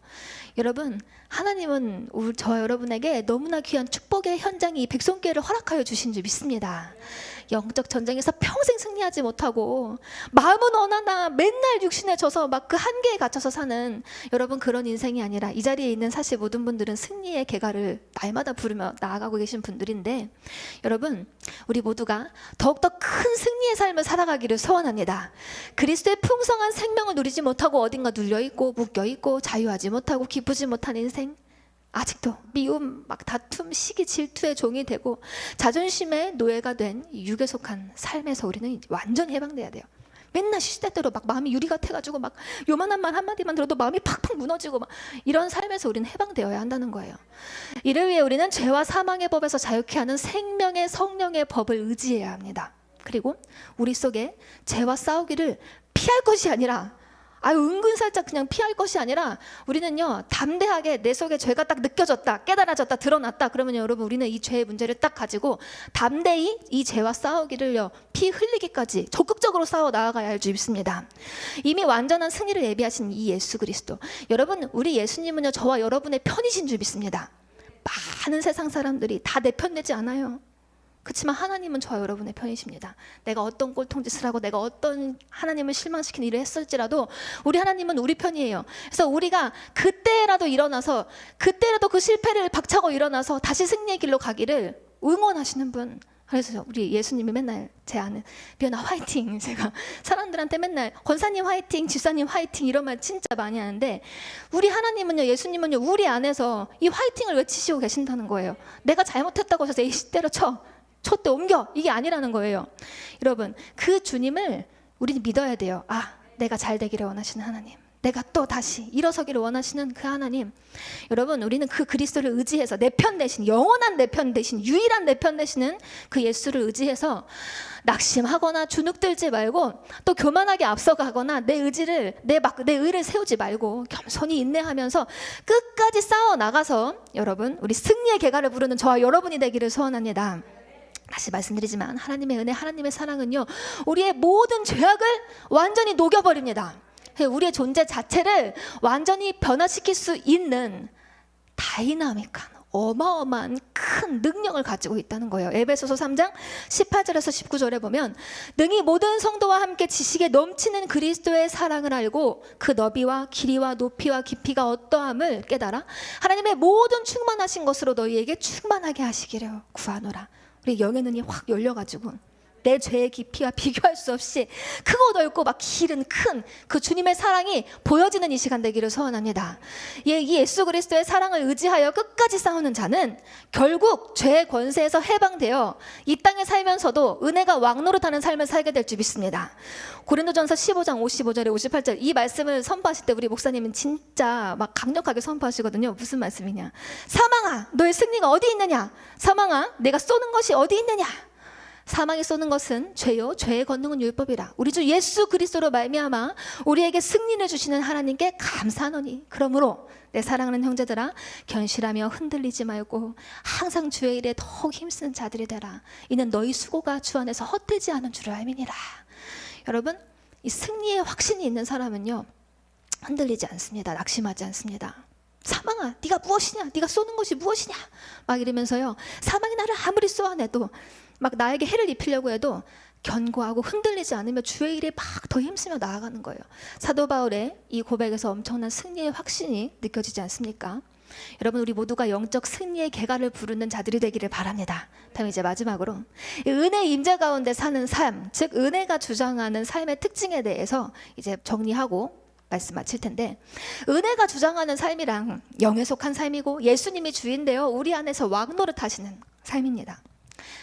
여러분, 하나님은 저와 여러분에게 너무나 귀한 축복의 현장이 이 백성교회를 허락하여 주신 줄 믿습니다. 영적 전쟁에서 평생 승리하지 못하고 마음은 언하나 맨날 육신에 져서 막 그 한계에 갇혀서 사는 여러분, 그런 인생이 아니라 이 자리에 있는 사실 모든 분들은 승리의 계가를 날마다 부르며 나아가고 계신 분들인데, 여러분, 우리 모두가 더욱더 큰 승리의 삶을 살아가기를 소원합니다. 그리스도의 풍성한 생명을 누리지 못하고 어딘가 눌려있고 묶여있고 자유하지 못하고 기쁘지 못한 인생, 아직도 미움, 막 다툼, 시기, 질투의 종이 되고 자존심의 노예가 된 육에 속한 삶에서 우리는 완전히 해방돼야 돼요. 맨날 시시때때로 막 마음이 유리 같아가지고 막 요만한 말 한마디만 들어도 마음이 팍팍 무너지고 막 이런 삶에서 우리는 해방되어야 한다는 거예요. 이를 위해 우리는 죄와 사망의 법에서 자유케 하는 생명의 성령의 법을 의지해야 합니다. 그리고 우리 속에 죄와 싸우기를 피할 것이 아니라 은근살짝 그냥 피할 것이 아니라 우리는요 담대하게 내 속에 죄가 딱 느껴졌다, 깨달아졌다, 드러났다 그러면 여러분 우리는 이 죄의 문제를 딱 가지고 담대히 이 죄와 싸우기를요 피 흘리기까지 적극적으로 싸워 나아가야 할 줄 믿습니다. 이미 완전한 승리를 예비하신 이 예수 그리스도, 여러분 우리 예수님은요 저와 여러분의 편이신 줄 믿습니다. 많은 세상 사람들이 다 내 편 되지 않아요. 그렇지만 하나님은 저와 여러분의 편이십니다. 내가 어떤 꼴통짓을 하고 내가 어떤 하나님을 실망시키는 일을 했을지라도 우리 하나님은 우리 편이에요. 그래서 우리가 그때라도 일어나서 그때라도 그 실패를 박차고 일어나서 다시 승리의 길로 가기를 응원하시는 분. 그래서 우리 예수님이 맨날 제 안에 비연아 화이팅, 제가 사람들한테 맨날 권사님 화이팅, 집사님 화이팅 이런 말 진짜 많이 하는데 우리 하나님은요, 예수님은요 우리 안에서 이 화이팅을 외치시고 계신다는 거예요. 내가 잘못했다고 해서 에이씨 때려쳐, 촛대 옮겨, 이게 아니라는 거예요. 여러분 그 주님을 우리는 믿어야 돼요. 내가 잘 되기를 원하시는 하나님, 내가 또 다시 일어서기를 원하시는 그 하나님. 여러분 우리는 그 그리스도를 의지해서 내 편 되신, 영원한 내 편 되신, 유일한 내 편 되시는 그 예수를 의지해서 낙심하거나 주눅들지 말고 또 교만하게 앞서가거나 내 의를 세우지 말고 겸손히 인내하면서 끝까지 싸워 나가서 여러분 우리 승리의 계가를 부르는 저와 여러분이 되기를 소원합니다. 다시 말씀드리지만 하나님의 은혜, 하나님의 사랑은요 우리의 모든 죄악을 완전히 녹여버립니다. 우리의 존재 자체를 완전히 변화시킬 수 있는 다이나믹한 어마어마한 큰 능력을 가지고 있다는 거예요. 에베소서 3장 18절에서 19절에 보면 능히 모든 성도와 함께 지식에 넘치는 그리스도의 사랑을 알고 그 너비와 길이와 높이와 깊이가 어떠함을 깨달아 하나님의 모든 충만하신 것으로 너희에게 충만하게 하시기를 구하노라. 우리 영의 눈이 확 열려가지고 내 죄의 깊이와 비교할 수 없이 크고 넓고 막 길은 큰 그 주님의 사랑이 보여지는 이 시간 되기를 소원합니다. 이 예수 그리스도의 사랑을 의지하여 끝까지 싸우는 자는 결국 죄의 권세에서 해방되어 이 땅에 살면서도 은혜가 왕노릇하는 삶을 살게 될 줄 믿습니다. 고린도전서 15장 55절에 58절 이 말씀을 선포하실 때 우리 목사님은 진짜 막 강력하게 선포하시거든요. 무슨 말씀이냐? 사망아 너의 승리가 어디 있느냐? 사망아 내가 쏘는 것이 어디 있느냐? 사망이 쏘는 것은 죄요 죄의 권능은 율법이라. 우리 주 예수 그리스도로 말미암아 우리에게 승리를 주시는 하나님께 감사하노니 그러므로 내 사랑하는 형제들아 견실하며 흔들리지 말고 항상 주의 일에 더욱 힘쓰는 자들이 되라. 이는 너희 수고가 주 안에서 헛되지 않은 줄을 알미니라. 여러분 이 승리의 확신이 있는 사람은요 흔들리지 않습니다. 낙심하지 않습니다. 사망아 네가 무엇이냐, 네가 쏘는 것이 무엇이냐 막 이러면서요 사망이 나를 아무리 쏘아내도 막 나에게 해를 입히려고 해도 견고하고 흔들리지 않으며 주의 일에 막 더 힘쓰며 나아가는 거예요. 사도 바울의 이 고백에서 엄청난 승리의 확신이 느껴지지 않습니까? 여러분 우리 모두가 영적 승리의 계가를 부르는 자들이 되기를 바랍니다. 다음 이제 마지막으로 은혜의 임재 가운데 사는 삶, 즉 은혜가 주장하는 삶의 특징에 대해서 이제 정리하고 말씀 마칠 텐데, 은혜가 주장하는 삶이랑 영에 속한 삶이고 예수님이 주인되어 우리 안에서 왕노릇 하시는 삶입니다.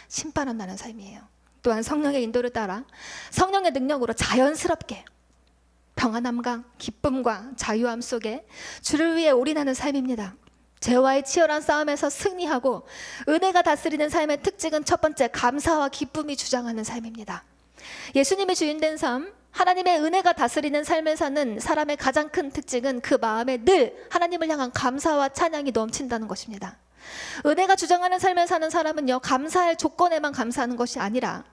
신바람 나는 삶이에요. 또한 성령의 인도를 따라 성령의 능력으로 자연스럽게 평안함과 기쁨과 자유함 속에 주를 위해 올인하는 삶입니다. 죄와의 치열한 싸움에서 승리하고 은혜가 다스리는 삶의 특징은 첫 번째 감사와 기쁨이 주장하는 삶입니다. 예수님이 주인된 삶, 하나님의 은혜가 다스리는 삶을 사는 사람의 가장 큰 특징은 그 마음에 늘 하나님을 향한 감사와 찬양이 넘친다는 것입니다. 은혜가 주장하는 삶을 사는 사람은요 감사할 조건에만 감사하는 것이 아니라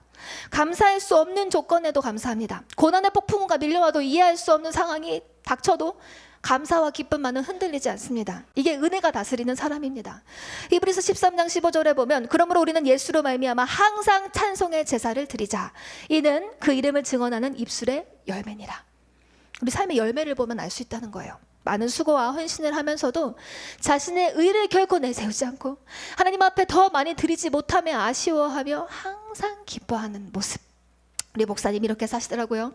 감사할 수 없는 조건에도 감사합니다. 고난의 폭풍우가 밀려와도 이해할 수 없는 상황이 닥쳐도 감사와 기쁨만은 흔들리지 않습니다. 이게 은혜가 다스리는 사람입니다. 히브리서 13장 15절에 보면 그러므로 우리는 예수로 말미암아 항상 찬송의 제사를 드리자. 이는 그 이름을 증언하는 입술의 열매니라. 우리 삶의 열매를 보면 알 수 있다는 거예요. 많은 수고와 헌신을 하면서도 자신의 의를 결코 내세우지 않고 하나님 앞에 더 많이 드리지 못함에 아쉬워하며 항상 기뻐하는 모습. 우리 목사님이 이렇게 사시더라고요.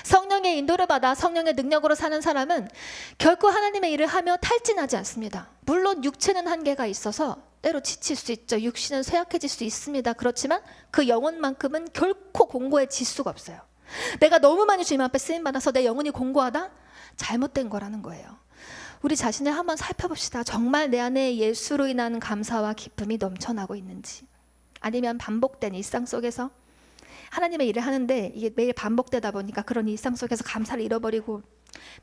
성령의 인도를 받아 성령의 능력으로 사는 사람은 결코 하나님의 일을 하며 탈진하지 않습니다. 물론 육체는 한계가 있어서 때로 지칠 수 있죠. 육신은 쇠약해질 수 있습니다. 그렇지만 그 영혼만큼은 결코 공고해질 수가 없어요. 내가 너무 많이 주님 앞에 쓰임받아서 내 영혼이 공고하다? 잘못된 거라는 거예요. 우리 자신을 한번 살펴봅시다. 정말 내 안에 예수로 인한 감사와 기쁨이 넘쳐나고 있는지, 아니면 반복된 일상 속에서 하나님의 일을 하는데 이게 매일 반복되다 보니까 그런 일상 속에서 감사를 잃어버리고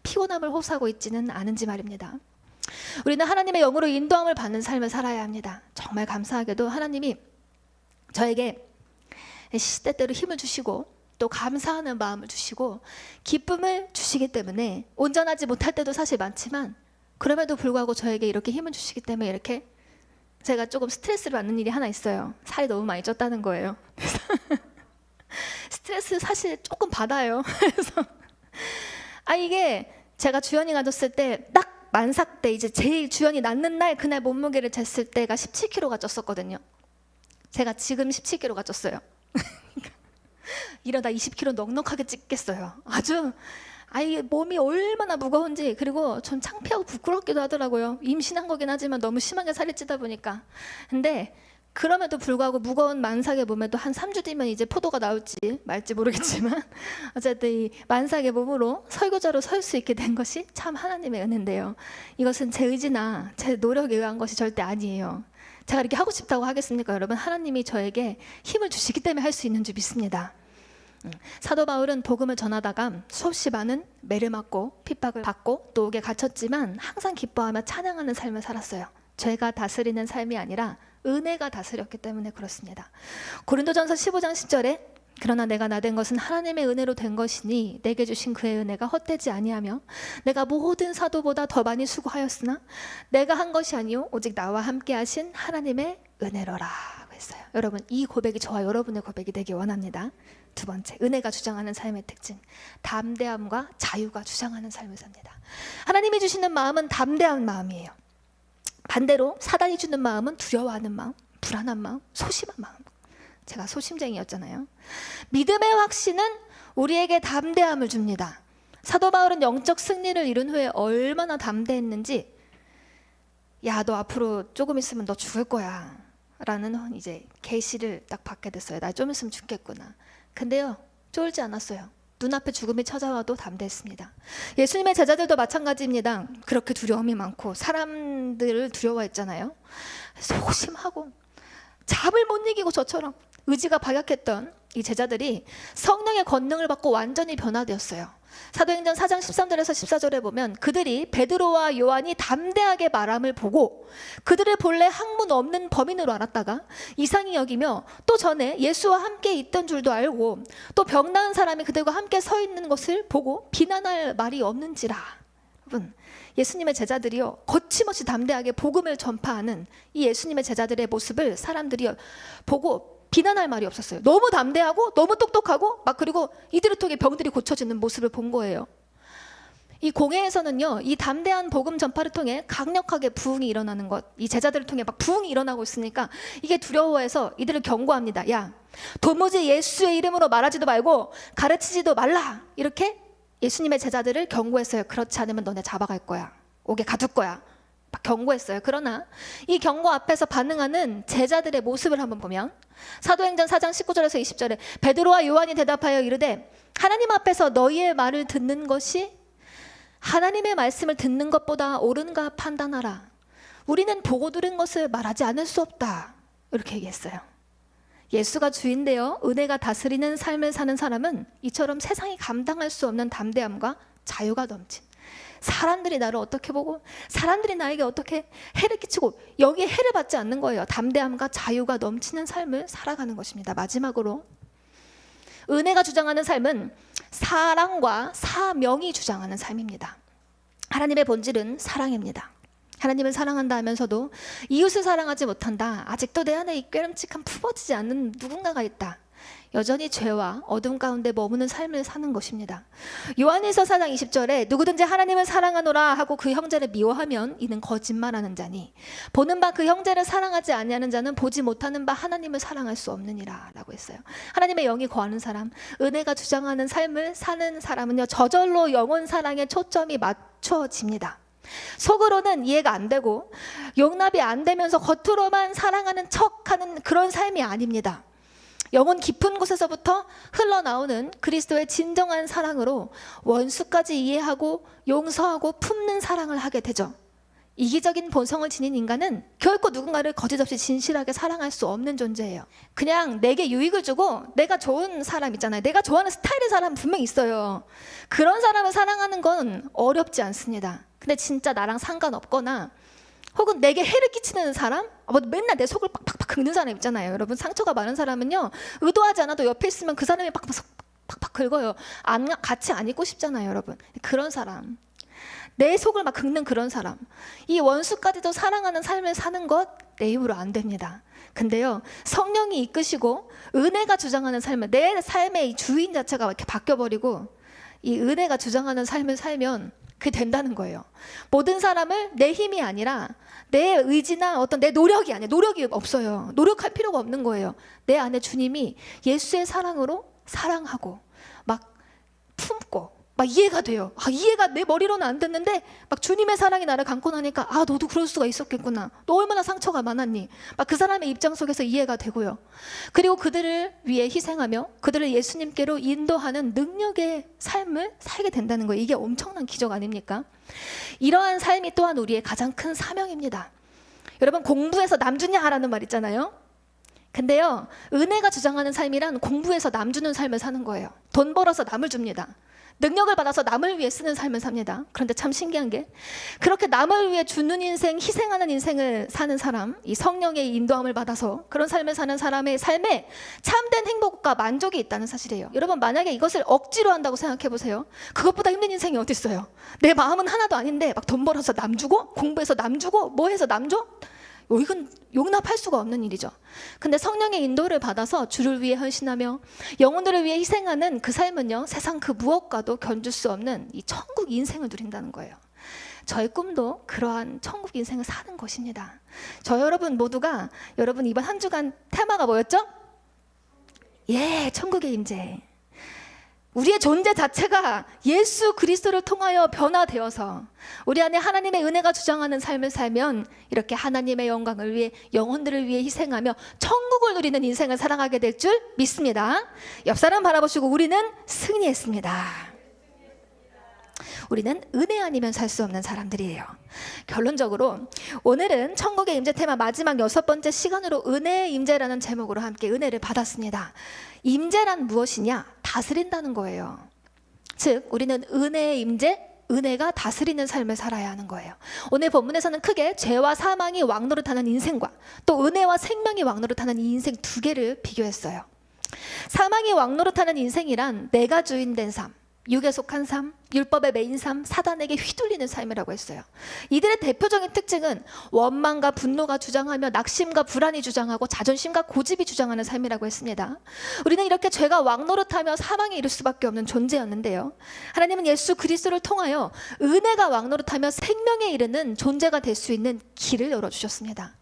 피곤함을 호소하고 있지는 않은지 말입니다. 우리는 하나님의 영으로 인도함을 받는 삶을 살아야 합니다. 정말 감사하게도 하나님이 저에게 시대대로 힘을 주시고 또 감사하는 마음을 주시고 기쁨을 주시기 때문에, 온전하지 못할 때도 사실 많지만 그럼에도 불구하고 저에게 이렇게 힘을 주시기 때문에 이렇게 제가 조금 스트레스를 받는 일이 하나 있어요. 살이 너무 많이 쪘다는 거예요. 스트레스 사실 조금 받아요. 그래서 이게 제가 주연이 가졌을 때 딱 만삭 때 이제 제일 주연이 낳는 날 그날 몸무게를 jes을 때가 17kg가 쪘었거든요. 제가 지금 17kg가 쪘어요. 이러다 20kg 넉넉하게 찌겠어요. 아주 이게 몸이 얼마나 무거운지. 그리고 전 창피하고 부끄럽기도 하더라고요. 임신한 거긴 하지만 너무 심하게 살이 찌다 보니까. 근데 그럼에도 불구하고 무거운 만삭의 몸에도 한 3주 뒤면 이제 포도가 나올지 말지 모르겠지만 어쨌든 이 만삭의 몸으로 설교자로 설 수 있게 된 것이 참 하나님의 은혜인데요. 이것은 제 의지나 제 노력에 의한 것이 절대 아니에요. 제가 이렇게 하고 싶다고 하겠습니까? 여러분, 하나님이 저에게 힘을 주시기 때문에 할 수 있는 줄 믿습니다. 사도 바울은 복음을 전하다가 수없이 많은 매를 맞고 핍박을 받고 또 옥에 갇혔지만 항상 기뻐하며 찬양하는 삶을 살았어요. 죄가 다스리는 삶이 아니라 은혜가 다스렸기 때문에 그렇습니다. 고린도전서 15장 10절에 그러나 내가 나된 것은 하나님의 은혜로 된 것이니 내게 주신 그의 은혜가 헛되지 아니하며 내가 모든 사도보다 더 많이 수고하였으나 내가 한 것이 아니요 오직 나와 함께 하신 하나님의 은혜로라 했어요. 여러분, 이 고백이 저와 여러분의 고백이 되길 원합니다. 두 번째, 은혜가 주장하는 삶의 특징, 담대함과 자유가 주장하는 삶을 삽니다. 하나님이 주시는 마음은 담대한 마음이에요. 반대로 사단이 주는 마음은 두려워하는 마음, 불안한 마음, 소심한 마음. 제가 소심쟁이였잖아요. 믿음의 확신은 우리에게 담대함을 줍니다. 사도 바울은 영적 승리를 이룬 후에 얼마나 담대했는지, 야, 너 앞으로 조금 있으면 너 죽을 거야 라는 이제 계시를 딱 받게 됐어요. 나 좀 있으면 죽겠구나. 근데요, 쫄지 않았어요. 눈앞에 죽음이 찾아와도 담대했습니다. 예수님의 제자들도 마찬가지입니다. 그렇게 두려움이 많고 사람들을 두려워했잖아요. 소심하고 잠을 못 이기고 저처럼 의지가 박약했던 이 제자들이 성령의 권능을 받고 완전히 변화되었어요. 사도행전 4장 13절에서 14절에 보면 그들이 베드로와 요한이 담대하게 말함을 보고 그들을 본래 학문 없는 범인으로 알았다가 이상히 여기며 또 전에 예수와 함께 있던 줄도 알고 또 병 나은 사람이 그들과 함께 서 있는 것을 보고 비난할 말이 없는지라. 여러분, 예수님의 제자들이요, 거침없이 담대하게 복음을 전파하는 이 예수님의 제자들의 모습을 사람들이 보고 비난할 말이 없었어요. 너무 담대하고 너무 똑똑하고 막, 그리고 이들을 통해 병들이 고쳐지는 모습을 본 거예요. 이 공회에서는요, 이 담대한 복음 전파를 통해 강력하게 부흥이 일어나는 것, 이 제자들을 통해 막 부흥이 일어나고 있으니까 이게 두려워해서 이들을 경고합니다. 야, 도무지 예수의 이름으로 말하지도 말고 가르치지도 말라. 이렇게 예수님의 제자들을 경고했어요. 그렇지 않으면 너네 잡아갈 거야. 옥에 가둘 거야. 막 경고했어요. 그러나 이 경고 앞에서 반응하는 제자들의 모습을 한번 보면 사도행전 4장 19절에서 20절에 베드로와 요한이 대답하여 이르되 하나님 앞에서 너희의 말을 듣는 것이 하나님의 말씀을 듣는 것보다 옳은가 판단하라. 우리는 보고 들은 것을 말하지 않을 수 없다. 이렇게 얘기했어요. 예수가 주인되어 은혜가 다스리는 삶을 사는 사람은 이처럼 세상이 감당할 수 없는 담대함과 자유가 넘친, 사람들이 나를 어떻게 보고 사람들이 나에게 어떻게 해를 끼치고 여기에 해를 받지 않는 거예요. 담대함과 자유가 넘치는 삶을 살아가는 것입니다. 마지막으로 은혜가 주장하는 삶은 사랑과 사명이 주장하는 삶입니다. 하나님의 본질은 사랑입니다. 하나님을 사랑한다 하면서도 이웃을 사랑하지 못한다. 아직도 내 안에 이 꾀름칙한 품어지지 않는 누군가가 있다. 여전히 죄와 어둠 가운데 머무는 삶을 사는 것입니다. 요한일서 4장 20절에 누구든지 하나님을 사랑하노라 하고 그 형제를 미워하면 이는 거짓말하는 자니 보는 바 그 형제를 사랑하지 아니하는 자는 보지 못하는 바 하나님을 사랑할 수 없느니라 라고 했어요. 하나님의 영이 거하는 사람, 은혜가 주장하는 삶을 사는 사람은요, 저절로 영혼 사랑에 초점이 맞춰집니다. 속으로는 이해가 안 되고 용납이 안 되면서 겉으로만 사랑하는 척하는 그런 삶이 아닙니다. 영혼 깊은 곳에서부터 흘러나오는 그리스도의 진정한 사랑으로 원수까지 이해하고 용서하고 품는 사랑을 하게 되죠. 이기적인 본성을 지닌 인간은 결코 누군가를 거짓없이 진실하게 사랑할 수 없는 존재예요. 그냥 내게 유익을 주고 내가 좋은 사람 있잖아요. 내가 좋아하는 스타일의 사람 분명히 있어요. 그런 사람을 사랑하는 건 어렵지 않습니다. 근데 진짜 나랑 상관없거나 혹은 내게 해를 끼치는 사람? 뭐 맨날 내 속을 팍팍팍 긁는 사람 있잖아요. 여러분, 상처가 많은 사람은요, 의도하지 않아도 옆에 있으면 그 사람이 팍팍 긁어요. 같이 안 있고 싶잖아요, 여러분. 그런 사람, 내 속을 막 긁는 그런 사람, 이 원수까지도 사랑하는 삶을 사는 것 내 힘으로 안 됩니다. 근데요, 성령이 이끄시고 은혜가 주장하는 삶을, 내 삶의 이 주인 자체가 이렇게 바뀌어버리고 이 은혜가 주장하는 삶을 살면 그게 된다는 거예요. 모든 사람을 내 힘이 아니라 내 의지나 어떤 내 노력이 아니에요. 노력이 없어요. 노력할 필요가 없는 거예요. 내 안에 주님이 예수의 사랑으로 사랑하고 막 품고 막 이해가 돼요. 이해가 내 머리로는 안 됐는데 막 주님의 사랑이 나를 감고 나니까 너도 그럴 수가 있었겠구나. 너 얼마나 상처가 많았니? 막 그 사람의 입장 속에서 이해가 되고요. 그리고 그들을 위해 희생하며 그들을 예수님께로 인도하는 능력의 삶을 살게 된다는 거예요. 이게 엄청난 기적 아닙니까? 이러한 삶이 또한 우리의 가장 큰 사명입니다. 여러분, 공부해서 남 주냐라는 말 있잖아요. 근데요, 은혜가 주장하는 삶이란 공부해서 남 주는 삶을 사는 거예요. 돈 벌어서 남을 줍니다. 능력을 받아서 남을 위해 쓰는 삶을 삽니다. 그런데 참 신기한 게, 그렇게 남을 위해 주는 인생, 희생하는 인생을 사는 사람, 이 성령의 인도함을 받아서 그런 삶을 사는 사람의 삶에 참된 행복과 만족이 있다는 사실이에요. 여러분, 만약에 이것을 억지로 한다고 생각해 보세요. 그것보다 힘든 인생이 어디 있어요? 내 마음은 하나도 아닌데 막 돈 벌어서 남 주고, 공부해서 남 주고, 뭐 해서 남 줘? 이건 용납할 수가 없는 일이죠. 근데 성령의 인도를 받아서 주를 위해 헌신하며 영혼들을 위해 희생하는 그 삶은요, 세상 그 무엇과도 견줄 수 없는 이 천국 인생을 누린다는 거예요. 저의 꿈도 그러한 천국 인생을 사는 것입니다. 저 여러분 모두가, 여러분 이번 한 주간 테마가 뭐였죠? 천국의 임재. 우리의 존재 자체가 예수 그리스도를 통하여 변화되어서 우리 안에 하나님의 은혜가 주장하는 삶을 살면 이렇게 하나님의 영광을 위해, 영혼들을 위해 희생하며 천국을 누리는 인생을 살아가게 될 줄 믿습니다. 옆 사람 바라보시고, 우리는 승리했습니다. 우리는 은혜 아니면 살 수 없는 사람들이에요. 결론적으로 오늘은 천국의 임재 테마 마지막 6번째 시간으로 은혜의 임재라는 제목으로 함께 은혜를 받았습니다. 임재란 무엇이냐? 다스린다는 거예요. 즉, 우리는 은혜의 임재, 은혜가 다스리는 삶을 살아야 하는 거예요. 오늘 본문에서는 크게 죄와 사망이 왕노릇하는 인생과 또 은혜와 생명이 왕노릇하는 이 인생 두 개를 비교했어요. 사망이 왕노릇하는 인생이란 내가 주인 된 삶, 육에 속한 삶, 율법의 매인 삶, 사단에게 휘둘리는 삶이라고 했어요. 이들의 대표적인 특징은 원망과 분노가 주장하며 낙심과 불안이 주장하고 자존심과 고집이 주장하는 삶이라고 했습니다. 우리는 이렇게 죄가 왕노릇하며 사망에 이를 수밖에 없는 존재였는데요, 하나님은 예수 그리스도를 통하여 은혜가 왕노릇하며 생명에 이르는 존재가 될 수 있는 길을 열어주셨습니다.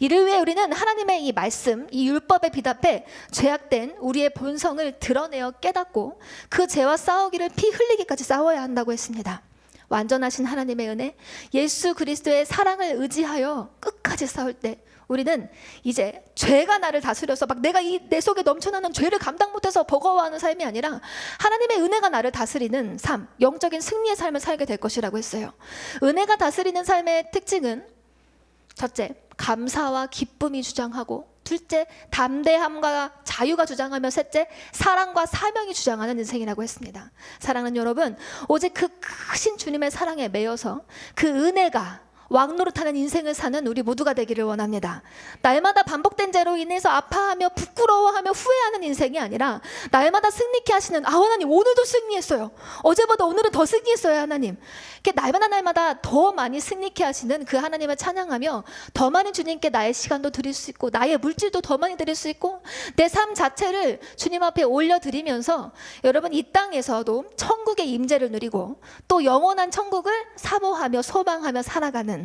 이를 위해 우리는 하나님의 이 말씀, 이 율법에 비답해 죄악된 우리의 본성을 드러내어 깨닫고 그 죄와 싸우기를 피 흘리기까지 싸워야 한다고 했습니다. 완전하신 하나님의 은혜, 예수 그리스도의 사랑을 의지하여 끝까지 싸울 때 우리는 이제 죄가 나를 다스려서 막 내가 내 속에 넘쳐나는 죄를 감당 못해서 버거워하는 삶이 아니라 하나님의 은혜가 나를 다스리는 삶, 영적인 승리의 삶을 살게 될 것이라고 했어요. 은혜가 다스리는 삶의 특징은 첫째, 감사와 기쁨이 주장하고, 둘째, 담대함과 자유가 주장하며, 셋째, 사랑과 사명이 주장하는 인생이라고 했습니다. 사랑하는 여러분, 오직 그 크신 주님의 사랑에 매여서 그 은혜가 왕노릇하는 인생을 사는 우리 모두가 되기를 원합니다. 날마다 반복된 죄로 인해서 아파하며 부끄러워하며 후회하는 인생이 아니라 날마다 승리케 하시는, 하나님 오늘도 승리했어요, 어제보다 오늘은 더 승리했어요 하나님, 이렇게 날마다 더 많이 승리케 하시는 그 하나님을 찬양하며 더 많은 주님께 나의 시간도 드릴 수 있고 나의 물질도 더 많이 드릴 수 있고 내 삶 자체를 주님 앞에 올려드리면서 여러분 이 땅에서도 천국의 임재를 누리고 또 영원한 천국을 사모하며 소망하며 살아가는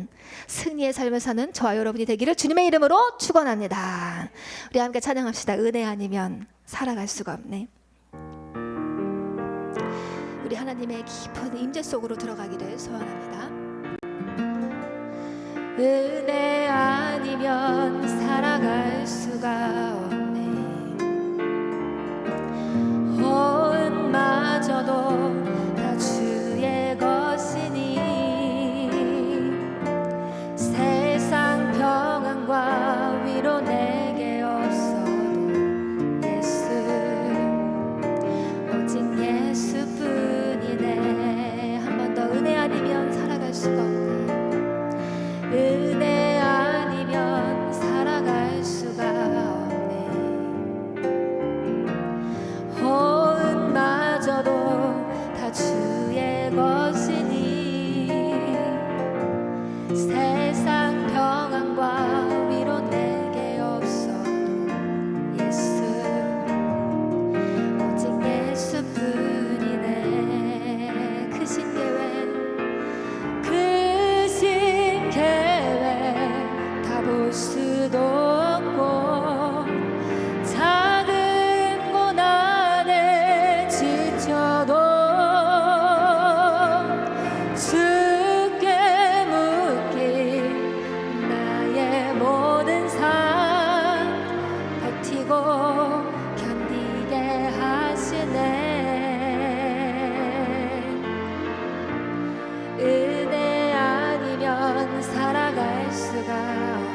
승리의 삶을 사는 저와 여러분이 되기를 주님의 이름으로 축원합니다. 우리 함께 찬양합시다. 은혜 아니면 살아갈 수가 없네. 우리 하나님의 깊은 임재 속으로 들어가기를 소원합니다. 은혜 아니면 살아갈 수가 없네. 수도 없고 작은 고난에 지쳐도 주께 묶인 나의 모든 삶 버티고 견디게 하시네. 은혜 아니면 살아갈 수가 없네.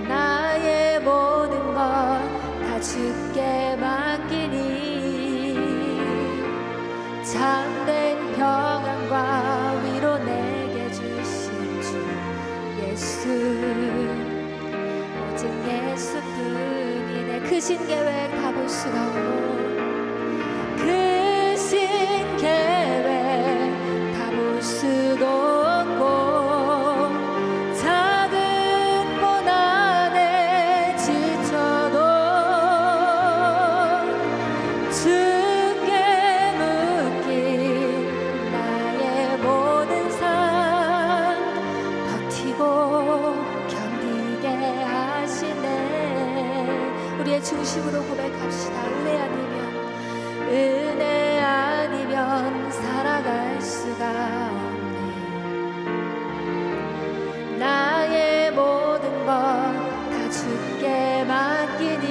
나의 모든 것 다 주께 맡기니 참된 평안과 위로 내게 주신 주 예수, 오직 예수뿐이네. 크신 계획 다 볼 수가 없고 크신 계획 다 볼 수도 없고 작은 고난에 지쳐도 주께 묶인 나의 모든 삶 버티고 견디게 하시네. 우리의 중심으로 고백합시다. 은혜 아니면 살아갈 수가 없네. 나의 모든 것 다 주께 맡기니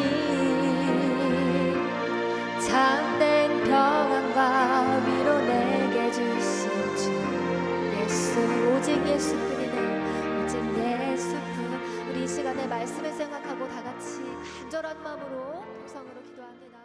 참된 평안과 위로 내게 주신 주 예수, 오직 예수뿐이네. 오직 예수뿐. 우리 이 시간에 말씀을 생각하고 다 같이 간절한 마음으로 통성으로 기도합니다.